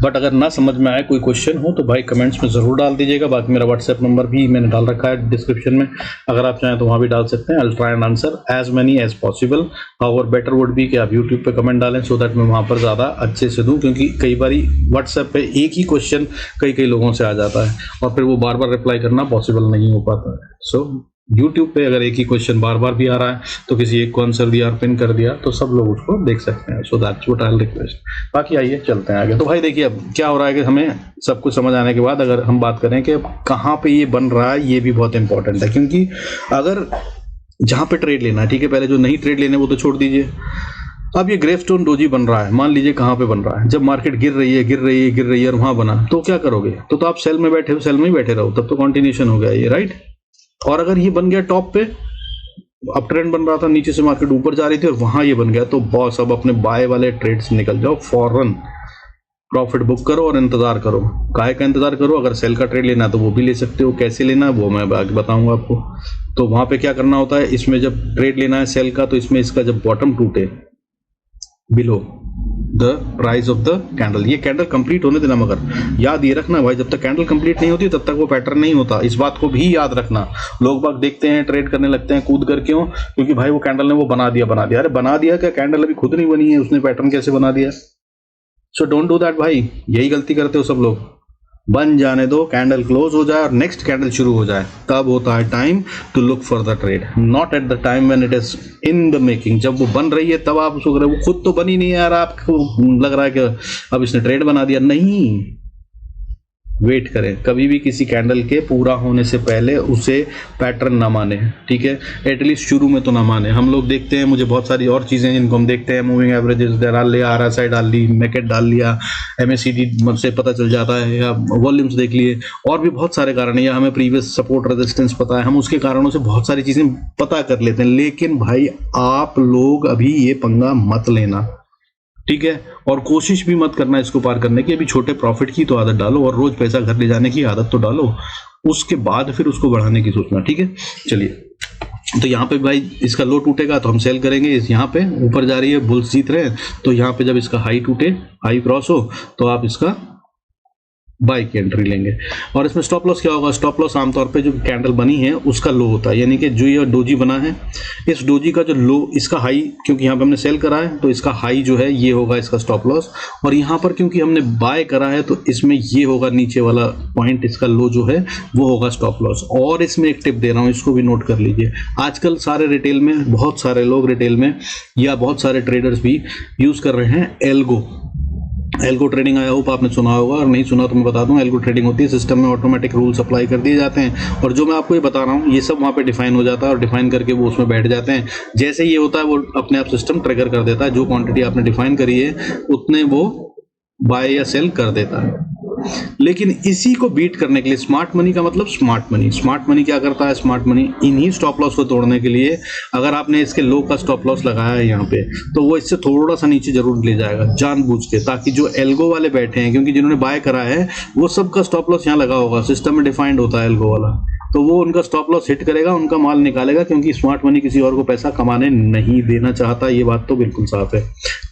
बट अगर ना समझ में आए, कोई क्वेश्चन हो तो भाई कमेंट्स में जरूर डाल दीजिएगा। बाकी मेरा व्हाट्सएप नंबर भी मैंने डाल रखा है डिस्क्रिप्शन में, अगर आप चाहें तो वहां भी डाल सकते हैं। I will try and answer as many as possible. और बेटर वुड बी कि आप यूट्यूब पे कमेंट डालें सो दैट मैं वहां पर ज्यादा अच्छे से दूं, क्योंकि कई बार व्हाट्सएप पे एक ही क्वेश्चन कई लोगों से आ जाता है और फिर वो बार बार रिप्लाई करना पॉसिबल नहीं हो पाता है। सो यूट्यूब पे अगर एक ही क्वेश्चन बार बार भी आ रहा है तो किसी एक को आंसर दिया और पिन कर दिया तो सब लोग उसको देख सकते हैं। So that's what I request. बाकी आइए चलते हैं आगे। तो भाई देखिए अब क्या हो रहा है कि हमें सब कुछ समझ आने के बाद अगर हम बात करें कि कहाँ पे ये बन रहा है, ये भी बहुत इंपॉर्टेंट है, क्योंकि अगर जहाँ पे ट्रेड लेना है, ठीक है, पहले जो नहीं ट्रेड लेने वो तो छोड़ दीजिए। अब ये ग्रेवस्टोन डोजी बन रहा है, मान लीजिए कहाँ पे बन रहा है, जब मार्केट गिर रही है और वहां बना तो क्या करोगे? तो आप सेल में बैठे हो, सेल में ही बैठे रहो, तब तो कंटिन्यूशन हो गया ये, राइट। और अगर ये बन गया टॉप पे, अप ट्रेंड बन रहा था, नीचे से मार्केट ऊपर जा रही थी और वहां ये बन गया, तो बॉस अब अपने बाय वाले ट्रेड्स निकल जाओ, फौरन प्रॉफिट बुक करो और इंतजार करो। काय का इंतजार करो? अगर सेल का ट्रेड लेना है तो वो भी ले सकते हो, कैसे लेना है वो मैं आगे बताऊंगा आपको। तो वहां पे क्या करना होता है, इसमें जब ट्रेड लेना है सेल का, तो इसमें इसका जब बॉटम टूटे below the price of the candle, ये कैंडल कंप्लीट होने देना, मगर याद ये रखना भाई, जब तक कैंडल कंप्लीट नहीं होती तब तक वो पैटर्न नहीं होता, इस बात को भी याद रखना। लोग बाग देखते हैं ट्रेड करने लगते हैं कूद कर, क्यों? क्योंकि भाई वो कैंडल ने वो बना दिया। अरे बना दिया क्या? कैंडल अभी खुद नहीं बनी है, उसने पैटर्न कैसे बना दिया? सो डोंट डू दैट भाई, यही गलती करते हो सब लोग। बन जाने दो, कैंडल क्लोज हो जाए और नेक्स्ट कैंडल शुरू हो जाए, तब होता है time to look for the trade, not at the time when it is in the making. जब वो बन रही है तब आप उसको कर रहे हो, वो खुद तो बनी नहीं है यार, आपको लग रहा है कि अब इसने ट्रेड बना दिया। नहीं, वेट करें, कभी भी किसी कैंडल के पूरा होने से पहले उसे पैटर्न ना माने, ठीक है, एटलीस्ट शुरू में तो ना माने। हम लोग देखते हैं, मुझे बहुत सारी और चीजें जिनको हम देखते हैं, मूविंग एवरेजेस डाल लिया, RSI डाल ली, मैकेट डाल लिया, MACD से पता चल जाता है, या वॉल्यूम्स देख लिए, और भी बहुत सारे कारण है, या हमें प्रीवियस सपोर्ट रेजिस्टेंस पता है, हम उसके कारणों से बहुत सारी चीजें पता कर लेते हैं। लेकिन भाई आप लोग अभी ये पंगा मत लेना, ठीक है, और कोशिश भी मत करना इसको पार करने की। अभी छोटे प्रॉफिट की तो आदत डालो और रोज पैसा घर ले जाने की आदत तो डालो, उसके बाद फिर उसको बढ़ाने की सोचना, ठीक है। चलिए, तो यहाँ पे भाई इसका लो टूटेगा तो हम सेल करेंगे, इस यहाँ पे ऊपर जा रही है, बुल्स जीत रहे हैं, तो यहाँ पे जब इसका हाई टूटे, हाई क्रॉस हो, तो आप इसका बाय की एंट्री लेंगे। और इसमें स्टॉप लॉस क्या होगा? स्टॉप लॉस आमतौर पे जो कैंडल बनी है उसका लो होता है, यानी कि जो ये डोजी बना है, इस डोजी का जो लो, इसका हाई, क्योंकि यहाँ पे हमने सेल करा है तो इसका हाई जो है ये होगा इसका स्टॉप लॉस, और यहाँ पर क्योंकि हमने बाय करा है तो इसमें ये होगा नीचे वाला पॉइंट, इसका लो जो है वो होगा स्टॉप लॉस। और इसमें एक टिप दे रहा हूँ, इसको भी नोट कर लीजिए। आजकल सारे रिटेल में, बहुत सारे लोग रिटेल में या बहुत सारे ट्रेडर्स भी यूज कर रहे हैं एल्गो ट्रेडिंग। आया होप आपने सुना होगा, और नहीं सुना तो मैं बता दूं, एल्गो ट्रेडिंग होती है, सिस्टम में ऑटोमेटिक रूल्स अप्लाई कर दिए जाते हैं, और जो मैं आपको ये बता रहा हूँ ये सब वहाँ पे डिफाइन हो जाता है, और डिफाइन करके वो उसमें बैठ जाते हैं। जैसे ये होता है वो अपने आप सिस्टम ट्रिगर कर देता है, जो क्वांटिटी आपने डिफाइन करी है उतने वो बाय या सेल कर देता है। लेकिन इसी को बीट करने के लिए स्मार्ट मनी का मतलब स्मार्ट मनी क्या करता है? स्मार्ट मनी इन्हीं स्टॉप लॉस को तोड़ने के लिए, अगर आपने इसके लो का स्टॉप लॉस लगाया है यहाँ पे, तो वो इससे थोड़ा सा नीचे जरूर ले जाएगा जानबूझ के, ताकि जो एल्गो वाले बैठे हैं, क्योंकि जिन्होंने बाय करा है वो सबका स्टॉप लॉस यहाँ लगा होगा, सिस्टम में डिफाइंड होता है एल्गो वाला, तो वो उनका स्टॉप लॉस हिट करेगा, उनका माल निकालेगा, क्योंकि स्मार्ट मनी किसी और को पैसा कमाने नहीं देना चाहता, ये बात तो बिल्कुल साफ है।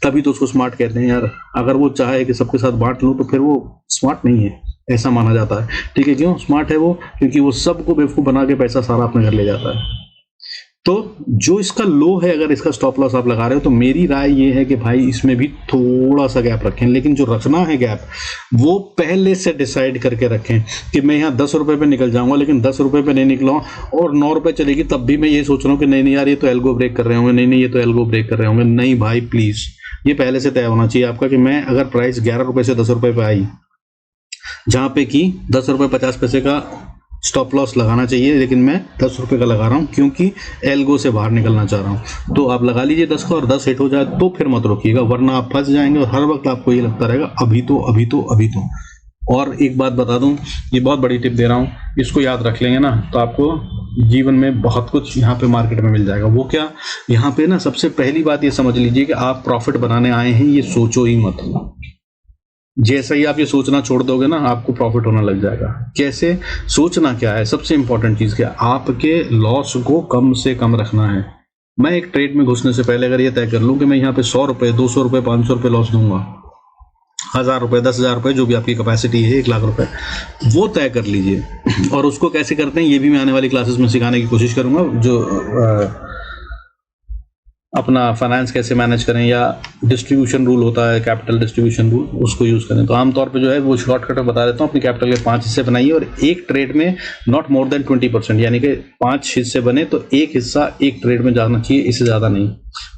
तभी तो उसको स्मार्ट कहते हैं यार। अगर वो चाहे कि सबके साथ बांट लूं तो फिर वो स्मार्ट नहीं है, ऐसा माना जाता है, ठीक है। क्यों स्मार्ट है वो? क्योंकि वो सबको बेवकूफ बना के पैसा सारा अपने घर ले जाता है। तो जो इसका लो है, अगर इसका स्टॉप लॉस आप लगा रहे हो, तो मेरी राय ये है कि भाई इसमें भी थोड़ा सा गैप रखें, लेकिन जो रखना है गैप वो पहले से डिसाइड करके रखें कि मैं यहाँ 10 रुपए पे निकल जाऊंगा, लेकिन 10 रुपए पे नहीं निकला और 9 रुपए चलेगी तब भी मैं ये सोच रहा हूँ कि नहीं यार ये तो एल्गो ब्रेक कर रहे होंगे, नहीं ये तो एल्गो ब्रेक कर रहे होंगे। नहीं भाई प्लीज, ये पहले से तय होना चाहिए आपका कि मैं अगर प्राइस 11 रुपए से 10 रुपए पे आई, जहां पे कि 10 रुपए 50 पैसे का स्टॉप लॉस लगाना चाहिए, लेकिन मैं 10 रुपए का लगा रहा हूं क्योंकि एल्गो से बाहर निकलना चाह रहा हूं, तो आप लगा लीजिए 10 का, और 10 हिट हो जाए तो फिर मत रोकिएगा, वरना आप फंस जाएंगे और हर वक्त आपको ये लगता रहेगा अभी तो। और एक बात बता दूं, ये बहुत बड़ी टिप दे रहा हूं, इसको याद रख लेंगे ना तो आपको जीवन में बहुत कुछ यहाँ पे मार्केट में मिल जाएगा। वो क्या? यहाँ पे ना सबसे पहली बात ये समझ लीजिए कि आप प्रॉफिट बनाने आए हैं, ये सोचो ही मत। जैसा ही आप ये सोचना छोड़ दोगे ना, आपको प्रॉफिट होना लग जाएगा। कैसे? सोचना क्या है, सबसे इंपॉर्टेंट चीज क्या है, आपके लॉस को कम से कम रखना है। मैं एक ट्रेड में घुसने से पहले अगर ये तय कर लूं कि मैं यहाँ पे 100 रुपए, 200 रुपए, 500 रुपए लॉस दूंगा, 1000 रुपए, 10,000 रुपए, जो भी आपकी कैपेसिटी है, 1 लाख रुपए, वो तय कर लीजिए। और उसको कैसे करते हैं ये भी मैं आने वाली क्लासेस में सिखाने की कोशिश करूंगा। जो अपना फाइनेंस कैसे मैनेज करें, या डिस्ट्रीब्यूशन रूल होता है, कैपिटल डिस्ट्रीब्यूशन रूल, उसको यूज़ करें। तो आमतौर पे जो है वो शॉर्टकट में बता देता हूँ। अपनी कैपिटल के 5 हिस्से बनाइए और एक ट्रेड में नॉट मोर देन 20%, यानी कि 5 हिस्से बने तो एक हिस्सा एक ट्रेड में जाना चाहिए, इससे ज़्यादा नहीं।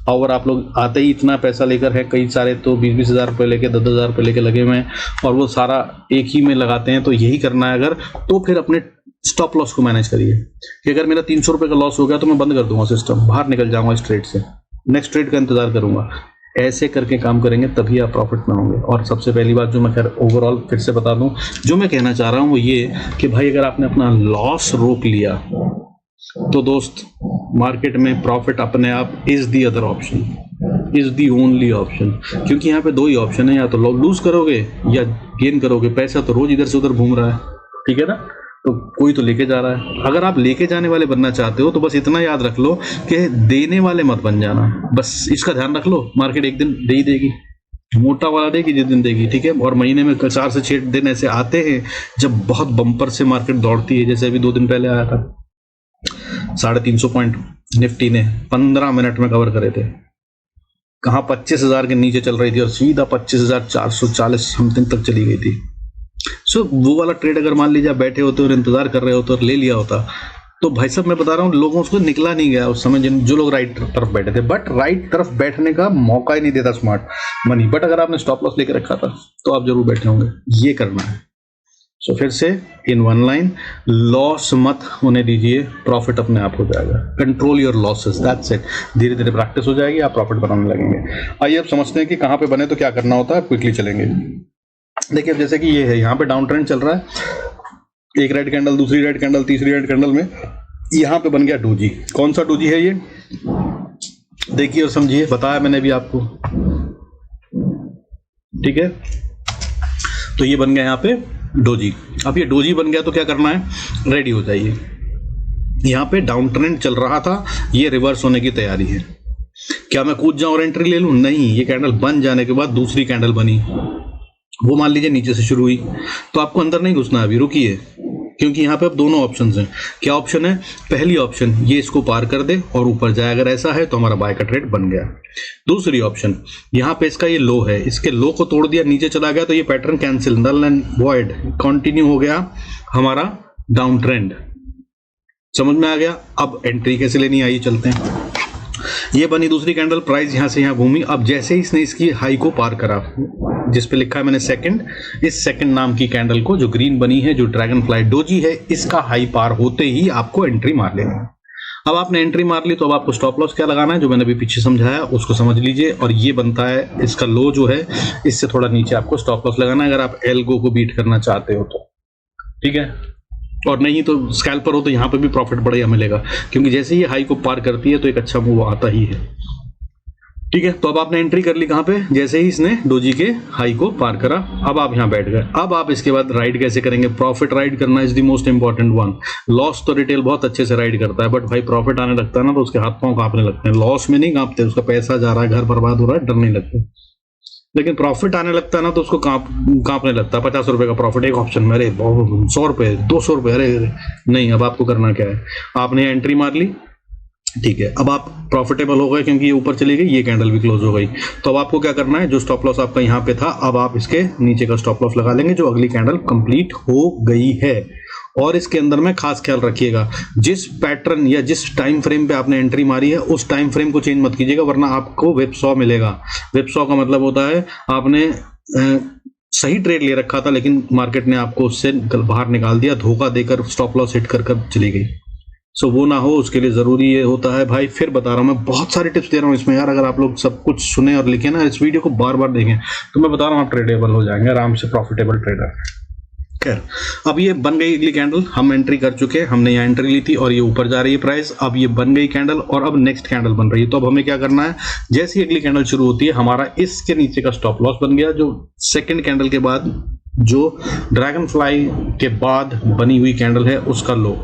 और आप लोग आते ही इतना पैसा लेकर है, कई सारे तो 20-20 हज़ार रुपये लेके 10-10 हज़ार रुपये लेके लगे हुए हैं और वो सारा एक ही में लगाते हैं। तो यही करना है अगर, तो फिर अपने स्टॉप लॉस को मैनेज करिए कि अगर मेरा 300 रुपये का लॉस हो गया तो मैं बंद कर दूंगा सिस्टम, बाहर निकल जाऊंगा इस ट्रेड से, नेक्स्ट ट्रेड का इंतजार करूंगा। ऐसे करके काम करेंगे तभी आप प्रॉफिट में होंगे। और सबसे पहली बात जो मैं खैर ओवरऑल फिर से बता दूं, जो मैं कहना चाह रहा हूं वो ये कि भाई अगर आपने अपना लॉस रोक लिया तो दोस्त मार्केट में प्रॉफिट अपने आप is the other option, is the only option. क्योंकि यहाँ पे दो ही ऑप्शन है, या तो लूज करोगे या गेन करोगे। पैसा तो रोज इधर से उधर घूम रहा है, ठीक है ना, तो कोई तो लेके जा रहा है। अगर आप लेके जाने वाले बनना चाहते हो तो बस इतना याद रख लो कि देने वाले मत बन जाना, बस इसका ध्यान रख लो। मार्केट एक दिन दे ही देगी, मोटा वाला देगी जिस दिन देगी, ठीक है। और महीने में 4 से 6 दिन ऐसे आते हैं जब बहुत बम्पर से मार्केट दौड़ती है, जैसे अभी 2 दिन पहले आया था 350 पॉइंट निफ्टी ने 15 मिनट में कवर करे थे। कहाँ 25,000 के नीचे चल रही थी और सीधा 25,440 समथिंग तक चली गई थी। सो वो वाला ट्रेड अगर मान लीजिए आप बैठे होते और इंतजार कर रहे होते और ले लिया होता, तो भाई साहब मैं बता रहा हूँ लोगों को निकला नहीं गया उस समय, जो लोग राइट तरफ बैठे थे। बट राइट तरफ बैठने का मौका ही नहीं देता स्मार्ट मनी। बट अगर आपने स्टॉप लॉस लेकर रखा था तो आप जरूर बैठे होंगे। ये करना है। सो फिर से इन वन लाइन, लॉस मत होने दीजिए, प्रॉफिट अपने आप हो जाएगा। Control your losses, that's it. धीरे धीरे प्रैक्टिस हो जाएगी, आप प्रॉफिट बनाने लगेंगे। आइए अब समझते हैं कि कहाँ पे बने तो क्या करना होता है, क्विकली चलेंगे। देखिए जैसे कि ये है, यहाँ पे डाउन ट्रेंड चल रहा है, एक रेड कैंडल, दूसरी रेड कैंडल, तीसरी रेड कैंडल में यहाँ पे बन गया डोजी। कौन सा डोजी है ये, देखिए और समझिए, बताया मैंने भी आपको, ठीक है। तो ये बन गया यहाँ पे डोजी। अब ये डोजी बन गया तो क्या करना है, रेडी हो जाइए। यहाँ पे डाउन ट्रेंड चल रहा था, ये रिवर्स होने की तैयारी है। क्या मैं कूद जाऊं और एंट्री ले लूं? नहीं, ये कैंडल बन जाने के बाद दूसरी कैंडल बनी, वो मान लीजिए नीचे से शुरू हुई, तो आपको अंदर नहीं घुसना है अभी, रुकिए। क्योंकि यहाँ पे अब दोनों ऑप्शंस हैं। क्या ऑप्शन है? पहली ऑप्शन, ये इसको पार कर दे और ऊपर जाए, अगर ऐसा है तो हमारा बाय का ट्रेड बन गया। दूसरी ऑप्शन, यहाँ पे इसका ये लो है, इसके लो को तोड़ दिया, नीचे चला गया, तो ये pattern cancel, null and void, continue हो गया हमारा डाउन ट्रेंड। समझ में आ गया? अब एंट्री कैसे लेनी, आइए चलते हैं। ये बनी दूसरी कैंडल, प्राइस यहां से यहां घूमी। अब जैसे ही इसने इसकी हाई को पार करा, जिस पे लिखा है मैंने सेकंड, इस सेकंड नाम की कैंडल को जो ग्रीन बनी है, जो ड्रैगन फ्लाई डोजी है, इसका हाई पार होते ही आपको एंट्री मार लेनी है। अब आपने एंट्री मार ली तो अब आपको स्टॉप लॉस क्या लगाना है, जो मैंने अभी पीछे समझाया उसको समझ लीजिए। और ये बनता है इसका लो जो है, इससे थोड़ा नीचे आपको स्टॉप लॉस लगाना है, अगर आप एल्गो को बीट करना चाहते हो तो, ठीक है। और नहीं तो स्कैल्पर हो तो यहाँ पे भी प्रॉफिट बढ़िया मिलेगा, क्योंकि जैसे ही हाई को पार करती है तो एक अच्छा मूव आता ही है, ठीक है। तो अब आपने एंट्री कर ली कहाँ पे, जैसे ही इसने डोजी के हाई को पार करा, अब आप यहाँ बैठ गए। अब आप इसके बाद राइड कैसे करेंगे? प्रॉफिट राइड करना is the most important one. Loss तो रिटेल बहुत अच्छे से राइड करता है, बट भाई प्रॉफिट आने लगता है ना तो उसके हाथ पांव कांपने लगते हैं। लॉस में नहीं कांपते, उसका पैसा जा रहा है, घर बर्बाद हो रहा है, डर नहीं लगता। लेकिन प्रॉफिट आने लगता है ना तो उसको कांपने लगता है। 50 रुपए का प्रॉफिट एक ऑप्शन में, अरे 100 रुपए, 200 रुपए, अरे नहीं। अब आपको करना क्या है, आपने एंट्री मार ली, ठीक है। अब आप प्रॉफिटेबल हो गए क्योंकि ये ऊपर चली गई, ये कैंडल भी क्लोज हो गई। तो अब आपको क्या करना है, जो स्टॉप लॉस आपका यहाँ पे था, अब आप इसके नीचे का स्टॉप लॉस लगा लेंगे, जो अगली कैंडल कंप्लीट हो गई है। और इसके अंदर में खास ख्याल रखिएगा, जिस पैटर्न या जिस टाइम फ्रेम पे आपने एंट्री मारी है उस टाइम फ्रेम को चेंज मत कीजिएगा, वरना आपको वेब सॉ मिलेगा। वेब सॉ का मतलब होता है आपने सही ट्रेड ले रखा था लेकिन मार्केट ने आपको उससे बाहर निकाल दिया, धोखा देकर स्टॉप लॉस हिट कर चली गई। सो वो ना हो, उसके लिए जरूरी ये होता है भाई, फिर बता रहा हूँ मैं, बहुत सारे टिप्स दे रहा हूँ इसमें यार। अगर आप लोग सब कुछ सुने और लिखे ना, इस वीडियो को बार बार देखें, तो मैं बता रहा हूँ आप ट्रेडेबल हो जाएंगे आराम से, प्रॉफिटेबल ट्रेडर। खैर, अब ये बन गई अगली कैंडल, हम एंट्री कर चुके हैं, हमने यहाँ एंट्री ली थी और ये ऊपर जा रही है प्राइस। अब ये बन गई कैंडल और अब नेक्स्ट कैंडल बन रही है। तो अब हमें क्या करना है, जैसे ही अगली कैंडल शुरू होती है, हमारा इसके नीचे का स्टॉप लॉस बन गया, जो सेकंड कैंडल के बाद, जो ड्रैगन फ्लाई के बाद बनी हुई कैंडल है, उसका लो।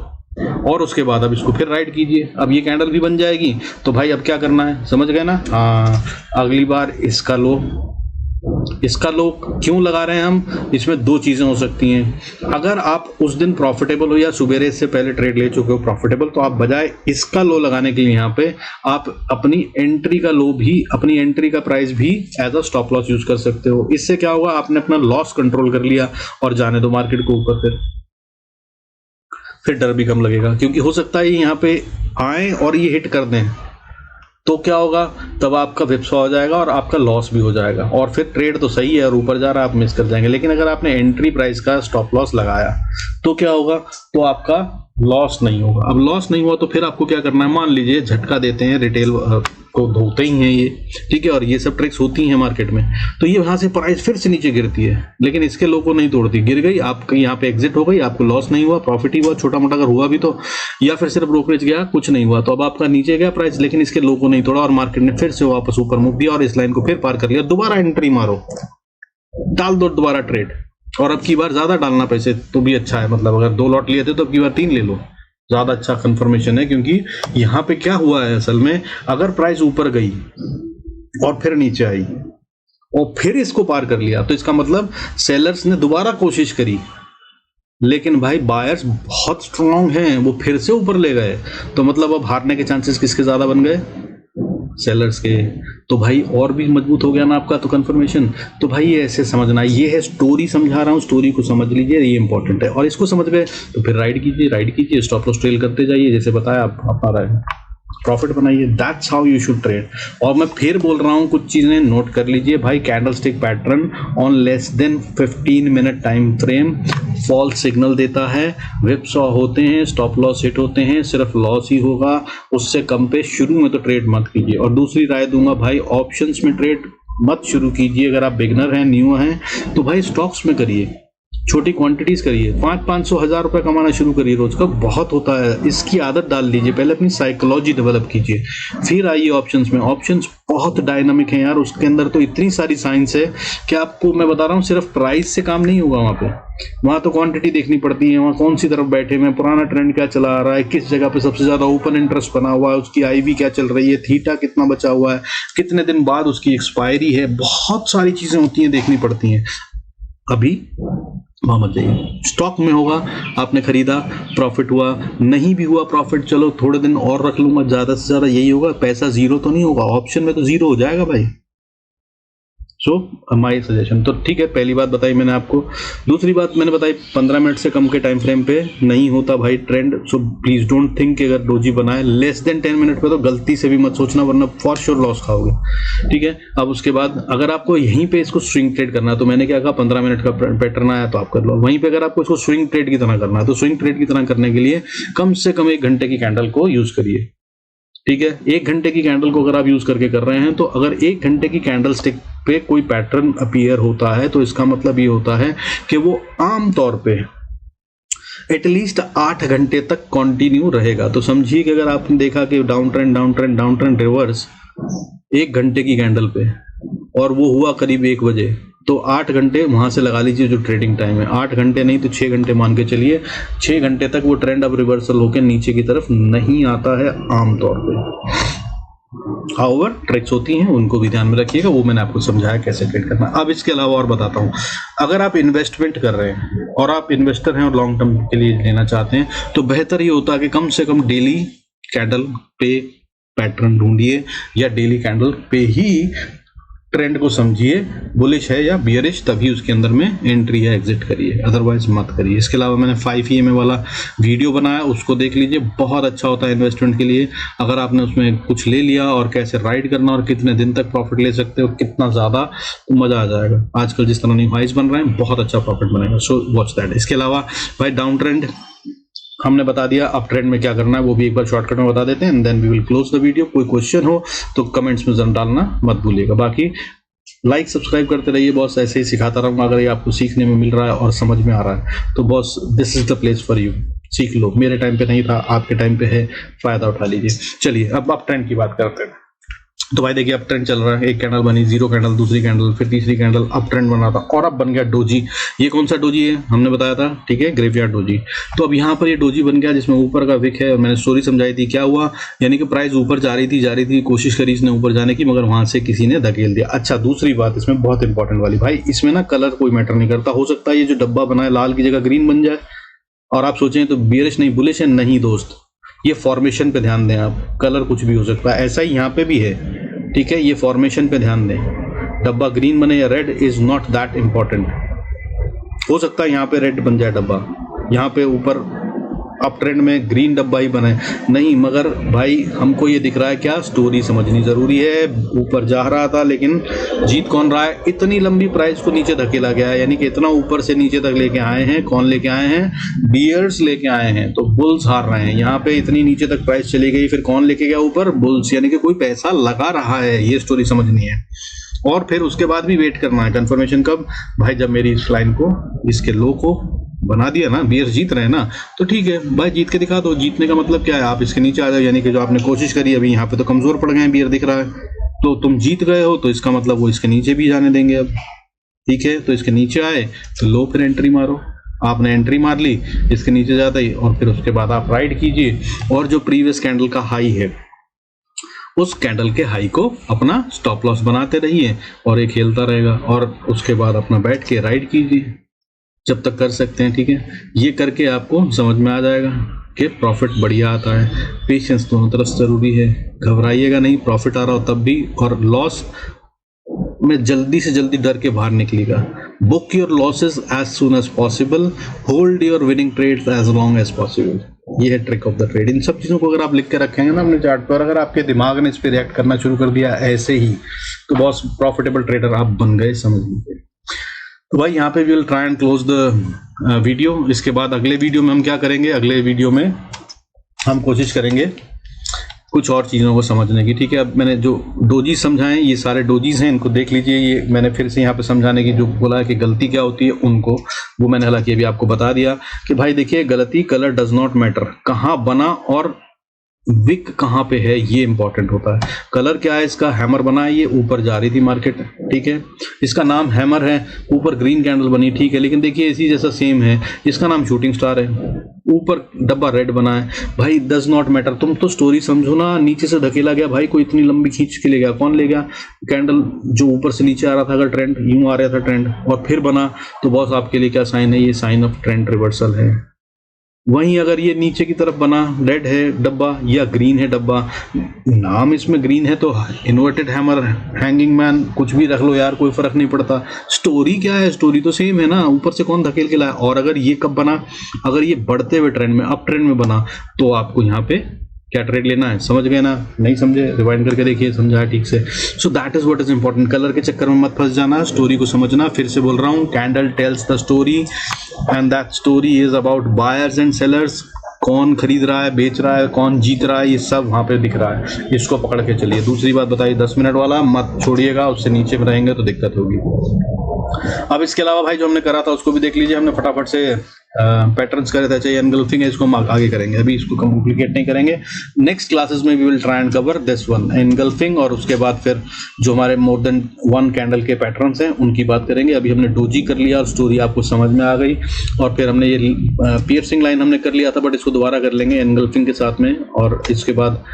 और उसके बाद अब इसको फिर राइड कीजिए, अब ये कैंडल भी बन जाएगी। तो भाई अब क्या करना है, समझ गए ना? हाँ, अगली बार इसका लो, इसका लो क्यों लगा रहे हैं हम? इसमें दो चीजें हो सकती हैं। अगर आप उस दिन प्रॉफिटेबल हो या सुबेरे से पहले ट्रेड ले चुके हो प्रॉफिटेबल, तो आप बजाय इसका लो लगाने के लिए यहाँ पे आप अपनी एंट्री का लो भी, अपनी एंट्री का प्राइस भी as a stop loss use कर सकते हो। इससे क्या होगा, आपने अपना लॉस कंट्रोल कर लिया और जाने दो मार्केट को ऊपर। फिर डर भी कम लगेगा, क्योंकि हो सकता है यहाँ पे आए और ये हिट कर दें, तो क्या होगा, तब आपका विप्स हो जाएगा और आपका लॉस भी हो जाएगा, और फिर ट्रेड तो सही है और ऊपर जा रहा है, आप मिस कर जाएंगे। लेकिन अगर आपने एंट्री प्राइस का स्टॉप लॉस लगाया तो क्या होगा, तो आपका लॉस नहीं होगा। अब लॉस नहीं हुआ तो फिर आपको क्या करना है, मान लीजिए झटका देते हैं, रिटेल को धोते ही हैं ये, ठीक है, और ये सब ट्रिक्स होती हैं मार्केट में, तो ये वहां से प्राइस फिर से नीचे गिरती है, लेकिन इसके लो को नहीं तोड़ती, गिर गई, आप यहाँ पे एग्जिट हो गई, आपको लॉस नहीं हुआ, प्रॉफिट ही हुआ, छोटा मोटा अगर हुआ भी तो, या फिर सिर्फ ब्रोकरेज गया, कुछ नहीं हुआ, तो अब आपका नीचे गया प्राइस, लेकिन इसके लो को नहीं तोड़ा और मार्केट ने फिर से वापस ऊपर मुड़ दिया और इस लाइन को फिर पार कर लिया। दोबारा एंट्री मारो, डाल दो दोबारा ट्रेड, और अब की बार ज्यादा डालना पैसे तो भी अच्छा है, मतलब अगर 2 लॉट लिए थे तो अब की बार 3 ले लो, ज्यादा अच्छा कंफर्मेशन है। क्योंकि यहाँ पे क्या हुआ है असल में, अगर प्राइस ऊपर गई और फिर नीचे आई और फिर इसको पार कर लिया, तो इसका मतलब सेलर्स ने दोबारा कोशिश करी, लेकिन भाई बायर्स बहुत स्ट्रांग हैं, वो फिर से ऊपर ले गए, तो मतलब अब हारने के चांसेस किसके ज्यादा बन गए, सेलर्स के। तो भाई और भी मजबूत हो गया ना आपका तो कंफर्मेशन। तो भाई ये ऐसे समझना, ये है स्टोरी समझा रहा हूँ, स्टोरी को समझ लीजिए, ये इंपॉर्टेंट है, और इसको समझ गए तो फिर राइड कीजिए, स्टॉप लॉस ट्रेल करते जाइए, जैसे बताया आप अपना प्रॉफिट बनाइए। That's how you should trade. और मैं फिर बोल रहा हूं, कुछ चीजें नोट कर लीजिए भाई। Candlestick pattern on less than 15 minute time frame false signal देता है, विप्स होते हैं, स्टॉप लॉस हिट होते हैं, सिर्फ लॉस ही होगा, उससे कम पे शुरू में तो ट्रेड मत कीजिए। और दूसरी राय दूंगा भाई, ऑप्शंस में ट्रेड मत शुरू कीजिए। अगर आप बिगनर हैं, न्यू हैं, तो भाई स्टॉक्स में करिए, छोटी क्वांटिटीज करिए, 500-500 हजार रुपए कमाना शुरू करिए रोज का, बहुत होता है। इसकी आदत डाल लीजिए, पहले अपनी साइकोलॉजी डेवलप कीजिए, फिर आइए ऑप्शंस में। ऑप्शंस बहुत डायनामिक है यार, उसके अंदर तो इतनी सारी साइंस है कि आपको मैं बता रहा हूँ, सिर्फ प्राइस से काम नहीं होगा वहां तो क्वांटिटी देखनी पड़ती है, वहां कौन सी तरफ बैठे हुए, पुराना ट्रेंड क्या चला आ रहा है, किस जगह पे सबसे ज्यादा ओपन इंटरेस्ट बना हुआ है, उसकी आईवी क्या चल रही है, थीटा कितना बचा हुआ है, कितने दिन बाद उसकी एक्सपायरी है, बहुत सारी चीजें होती हैं, देखनी पड़ती हैं। अभी वहां मत जाइए। स्टॉक में होगा, आपने खरीदा, प्रॉफिट हुआ, नहीं भी हुआ प्रॉफिट, चलो थोड़े दिन और रख लूंगा, ज्यादा से ज्यादा यही होगा, पैसा जीरो तो नहीं होगा, ऑप्शन में तो जीरो हो जाएगा भाई। सो माई सजेशन तो ठीक है, पहली बात बताई मैंने आपको। दूसरी बात मैंने बताई 15 मिनट से कम के टाइम फ्रेम पे नहीं होता भाई trend. So please don't think कि अगर डोजी बनाए लेस देन 10 मिनट पे तो गलती से भी मत सोचना, वरना फॉर श्योर लॉस खाओगे, ठीक है। अब उसके बाद अगर आपको यहीं पे इसको स्विंग ट्रेड करना है, तो मैंने क्या कहा, 15 मिनट का पैटर्न आया तो आप कर लो। वहीं पे अगर आपको इसको स्विंग ट्रेड की तरह करना है, तो स्विंग ट्रेड की तरह करने के लिए कम से कम 1 घंटे की कैंडल को यूज करिए, ठीक है। 1 घंटे की कैंडल को अगर आप यूज करके कर रहे हैं, तो अगर 1 घंटे की कैंडल स्टिक पे कोई पैटर्न अपीयर होता है, तो इसका मतलब ये होता है कि वो आम तौर पे एटलीस्ट 8 घंटे तक कंटिन्यू रहेगा। तो समझिए कि अगर आपने देखा कि डाउन ट्रेंड रिवर्स 1 घंटे की कैंडल पे, और वो हुआ करीब 1 बजे, तो 8 घंटे वहां से लगा लीजिए जो ट्रेडिंग टाइम है, 8 घंटे नहीं तो 6 घंटे मान के चलिए। 6 घंटे तक वो ट्रेंड अब रिवर्सल होकर नीचे की तरफ नहीं आता है आमतौर पे। हाउएवर ट्रिक्स होती हैं, उनको भी ध्यान में रखिएगा, वो मैंने आपको समझाया कैसे ट्रेड करना। अब इसके अलावा और बताता हूँ, अगर आप इन्वेस्टमेंट कर रहे हैं और आप इन्वेस्टर हैं और लॉन्ग टर्म के लिए लेना चाहते हैं, तो बेहतर ये होता है कि कम से कम डेली कैंडल पे पैटर्न ढूंढिए, या डेली कैंडल पे ही ट्रेंड को समझिए, बुलिश है या बियरिश, तभी उसके अंदर में एंट्री या एग्जिट करिए, अदरवाइज मत करिए। इसके अलावा मैंने 5 EMA वाला वीडियो बनाया, उसको देख लीजिए, बहुत अच्छा होता है इन्वेस्टमेंट के लिए। अगर आपने उसमें कुछ ले लिया और कैसे राइड करना और कितने दिन तक प्रॉफिट ले सकते हो, कितना ज्यादा, तो मजा आ जाएगा। आजकल जिस तरह न्यू हाइज बन रहे हैं, बहुत अच्छा प्रॉफिट बनेगा, सो वॉच दैट। इसके अलावा भाई डाउन ट्रेंड हमने बता दिया, अब ट्रेंड में क्या करना है वो भी एक बार शॉर्टकट में बता देते हैं, and then we will close the video. कोई क्वेश्चन हो तो कमेंट्स में जरूर डालना मत भूलिएगा। बाकी लाइक सब्सक्राइब करते रहिए बॉस, ऐसे ही सिखाता रहूंगा। अगर ये आपको सीखने में मिल रहा है और समझ में आ रहा है तो boss this is the place for you, सीख लो। मेरे टाइम पे नहीं था, आपके टाइम पे है, फायदा उठा लीजिए। चलिए अब आप ट्रेंड की बात करते हैं। तो भाई देखिए अप ट्रेंड चल रहा है, एक कैंडल बनी, जीरो कैंडल, दूसरी कैंडल, फिर तीसरी कैंडल, अप ट्रेंड बना था और अब बन गया डोजी। ये कौन सा डोजी है हमने बताया था, ठीक है, ग्रेवयार्ड डोजी। तो अब यहाँ पर ये डोजी बन गया जिसमें ऊपर का विक है, और मैंने स्टोरी समझाई थी क्या हुआ, यानी कि प्राइस ऊपर जा रही थी, कोशिश करी इसने ऊपर जाने की, मगर वहां से किसी ने धकेल दिया। अच्छा दूसरी बात इसमें बहुत इंपॉर्टेंट वाली, भाई इसमें ना कलर कोई मैटर नहीं करता। हो सकता है ये जो डब्बा बना है लाल की जगह ग्रीन बन जाए और आप सोचें तो बियरिश नहीं बुलिश है, नहीं दोस्त, ये फॉर्मेशन पे ध्यान दें आप, कलर कुछ भी हो सकता है। ऐसा ही यहाँ पे भी है, ठीक है, ये फॉर्मेशन पे ध्यान दें। डब्बा ग्रीन बने या red is not that important. हो सकता है यहाँ पे रेड बन जाए डब्बा, यहाँ पे ऊपर अप ट्रेंड में ग्रीन डब्बा ही बने, नहीं, मगर भाई हमको ये दिख रहा है क्या, स्टोरी समझनी जरूरी है। ऊपर जा रहा था लेकिन जीत कौन रहा है, इतनी लंबी प्राइस को नीचे धकेला गया है, यानी कि इतना ऊपर से नीचे तक लेके आए हैं, कौन लेके आए हैं, बियर्स लेके आए हैं, तो बुल्स हार रहे हैं। यहाँ पे इतनी नीचे तक प्राइस चली गई, फिर कौन लेके गया ऊपर, बुल्स, यानी कि कोई पैसा लगा रहा है, ये स्टोरी समझनी है। और फिर उसके बाद भी वेट करना है कंफर्मेशन कब, भाई जब मेरी इस लाइन को, इसके लो को बना दिया ना, बियर्स जीत रहे हैं ना, तो ठीक है भाई जीत के दिखा दो। जीतने का मतलब क्या है, आप इसके नीचे आ जाओ, यानी कि जो आपने कोशिश करी अभी यहाँ पे तो कमजोर पड़ गए हैं, बियर दिख रहा है, तो तुम जीत गए हो, तो इसका मतलब वो इसके नीचे भी जाने देंगे अब, ठीक है। तो इसके नीचे आए तो लो, फिर एंट्री मारो, आपने एंट्री मार ली इसके नीचे जाता ही, और फिर उसके बाद आप राइड कीजिए, और जो प्रीवियस कैंडल का हाई है उस कैंडल के हाई को अपना स्टॉप लॉस बनाते रहिए, और ये खेलता रहेगा, और उसके बाद अपना बैठ के राइड कीजिए जब तक कर सकते हैं, ठीक है। ये करके आपको समझ में आ जाएगा कि प्रॉफिट बढ़िया आता है। पेशेंस दोनों तरफ जरूरी है, घबराइएगा नहीं, प्रॉफिट आ रहा हो तब भी, और लॉस में जल्दी से जल्दी डर के बाहर निकलेगा। Book your losses as soon as possible, hold your winning trades as long as possible, ये है ट्रिक ऑफ द ट्रेड। इन सब चीज़ों को अगर आप लिख के रखेंगे ना अपने चार्ट पर, अगर आपके दिमाग ने इस पर रिएक्ट करना शुरू कर दिया ऐसे ही, तो बहुत प्रॉफिटेबल ट्रेडर आप बन गए, समझ लीजिए। तो भाई यहाँ पे we will try and close the video. इसके बाद अगले वीडियो में हम क्या करेंगे, अगले वीडियो में हम कोशिश करेंगे कुछ और चीज़ों को समझने की, ठीक है। अब मैंने जो डोजी समझाएं, ये सारे डोजीज हैं, इनको देख लीजिए। ये मैंने फिर से यहाँ पे समझाने की जो बोला है कि गलती क्या होती है उनको, वो मैंने हालांकि अभी आपको बता दिया कि भाई देखिए गलती, कलर डज नॉट मैटर, कहाँ बना और विक कहाँ पे है ये इंपॉर्टेंट होता है। कलर क्या है इसका, हैमर बना है, ये ऊपर जा रही थी मार्केट, ठीक है, इसका नाम हैमर है, ऊपर ग्रीन कैंडल बनी, ठीक है, लेकिन देखिए इसी जैसा सेम है, इसका नाम शूटिंग स्टार है, ऊपर डब्बा रेड बना है। भाई डज नॉट मैटर, तुम तो स्टोरी समझो ना। नीचे से धकेला गया भाई, कोई इतनी लंबी खींच के ले गया, कौन ले गया, कैंडल जो ऊपर से नीचे आ रहा था, अगर ट्रेंड यूं आ रहा था ट्रेंड और फिर बना, तो बॉस आपके लिए क्या साइन है, ये साइन ऑफ ट्रेंड रिवर्सल है। वहीं अगर ये नीचे की तरफ बना, रेड है डब्बा या ग्रीन है डब्बा, नाम इसमें ग्रीन है तो इन्वर्टेड हैमर, हैंगिंग मैन, कुछ भी रख लो यार, कोई फर्क नहीं पड़ता। स्टोरी क्या है, स्टोरी तो सेम है ना, ऊपर से कौन धकेल के लाया। और अगर ये कब बना, अगर ये बढ़ते हुए ट्रेंड में, अप ट्रेंड में बना, तो आपको यहाँ पे क्या ट्रेड लेना है, समझ गए ना, नहीं समझे रिवाइंड करके देखिए, समझा ठीक से। So that is what is important, colour के चक्कर में मत फंस जाना, स्टोरी को समझना। फिर से बोल रहा हूँ, candle tells the story and that story is about buyers and sellers, कौन खरीद रहा है, बेच रहा है, कौन जीत रहा है, ये सब वहां पे दिख रहा है, इसको पकड़ के चलिए। दूसरी बात बताइए, 10 मिनट वाला मत छोड़िएगा, उससे नीचे में रहेंगे तो दिक्कत होगी। अब इसके अलावा भाई जो हमने करा था उसको भी देख लीजिए, हमने फटाफट से पैटर्न्स करे थे, चाहिए एनगल्फिंग है, इसको हम आगे करेंगे, अभी इसको कॉम्प्लिकेट नहीं करेंगे। नेक्स्ट क्लासेस में we will try and cover this one, engulfing, और उसके बाद फिर जो हमारे मोर देन वन कैंडल के पैटर्न्स हैं उनकी बात करेंगे। अभी हमने डोजी कर लिया और स्टोरी आपको समझ में आ गई, और फिर हमने ये पियर्सिंग लाइन हमने कर लिया था, बट इसको दोबारा कर लेंगे एनगल्फिंग के साथ में। और इसके बाद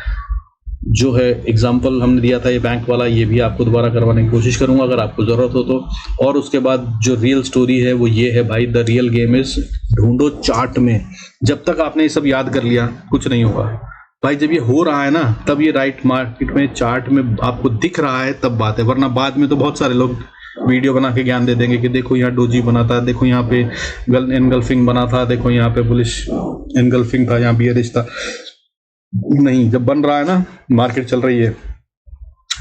जो है एग्जाम्पल हमने दिया था ये बैंक वाला, ये भी आपको दोबारा करवाने की कोशिश करूंगा अगर आपको ज़रूरत हो तो। और उसके बाद जो रियल स्टोरी है वो ये है भाई, द रियल गेम इज ढूंढो चार्ट में। जब तक आपने ये सब याद कर लिया कुछ नहीं होगा भाई, जब ये हो रहा है ना तब ये राइट मार्केट में चार्ट में आपको दिख रहा है तब बात है, वरना बाद में तो बहुत सारे लोग वीडियो बना के ज्ञान दे देंगे कि देखो यहाँ डोजी बना था, देखो यहाँ पे एनगल्फिंग बना था, देखो यहाँ पे बुलिश एनगल्फिंग था, यहाँ बियरिश था। नहीं, जब बन रहा है ना, मार्केट चल रही है,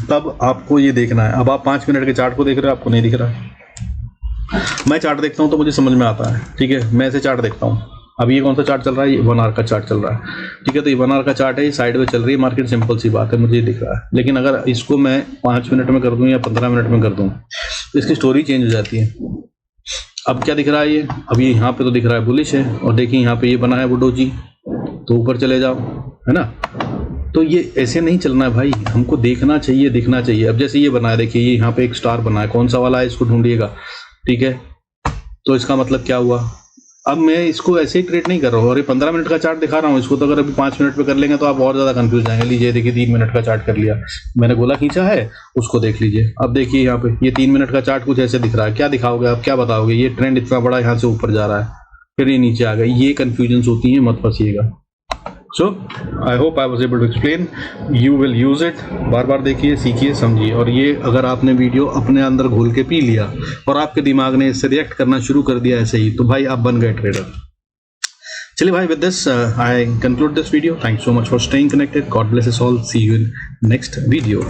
तब आपको ये देखना है। अब आप 5 मिनट के चार्ट को देख रहे हो, आपको नहीं दिख रहा। मैं चार्ट देखता हूँ तो मुझे समझ में आता है, ठीक है, मैं ऐसे चार्ट देखता हूँ। अब ये कौन सा चार्ट चल रहा है, ये 1 आवर का चार्ट चल रहा है, ठीक है, तो ये 1 आवर का चार्ट है, ये साइड में चल रही है मार्केट, सिंपल सी बात है, मुझे दिख रहा है। लेकिन अगर इसको मैं 5 मिनट में कर दूं या 15 मिनट में कर दूं तो इसकी स्टोरी चेंज हो जाती है। अब क्या दिख रहा है ये, अब ये यहाँ पे तो दिख रहा है बुलिश है, और देखिए यहाँ पे ये बना है वो डोजी, तो ऊपर चले जाओ, है ना, तो ये ऐसे नहीं चलना है भाई, हमको देखना चाहिए, दिखना चाहिए। अब जैसे ये बनाया, देखिए ये यहाँ पे एक स्टार बना है, कौन सा वाला है इसको ढूंढिएगा, ठीक है। तो इसका मतलब क्या हुआ, अब मैं इसको ऐसे ही ट्रेड नहीं कर रहा हूँ, और ये 15 मिनट का चार्ट दिखा रहा हूँ इसको, तो अगर अभी 5 मिनट पे कर लेंगे तो आप और ज़्यादा कंफ्यूज जाएंगे। लीजिए देखिए 3 मिनट का चार्ट कर लिया मैंने, गोला खींचा है, उसको देख लीजिए। अब देखिए यहाँ पे ये 3 मिनट का चार्ट कुछ ऐसे दिख रहा है, क्या दिखाओगे आप, क्या बताओगे, ये ट्रेंड इतना बड़ा यहाँ से ऊपर जा रहा है, फिर ये नीचे आ गया, ये कन्फ्यूजन होती है, मत फंसिएगा। So I hope I was able to explain, you will use it. बार बार देखिए, सीखिए, समझिए। और ये अगर आपने वीडियो अपने अंदर घोल के पी लिया और आपके दिमाग ने इससे रिएक्ट करना शुरू कर दिया ऐसे ही, तो भाई आप बन गए ट्रेडर। चलिए भाई, with this I conclude this video. Thanks so much for staying connected. God bless us all. See you in next video.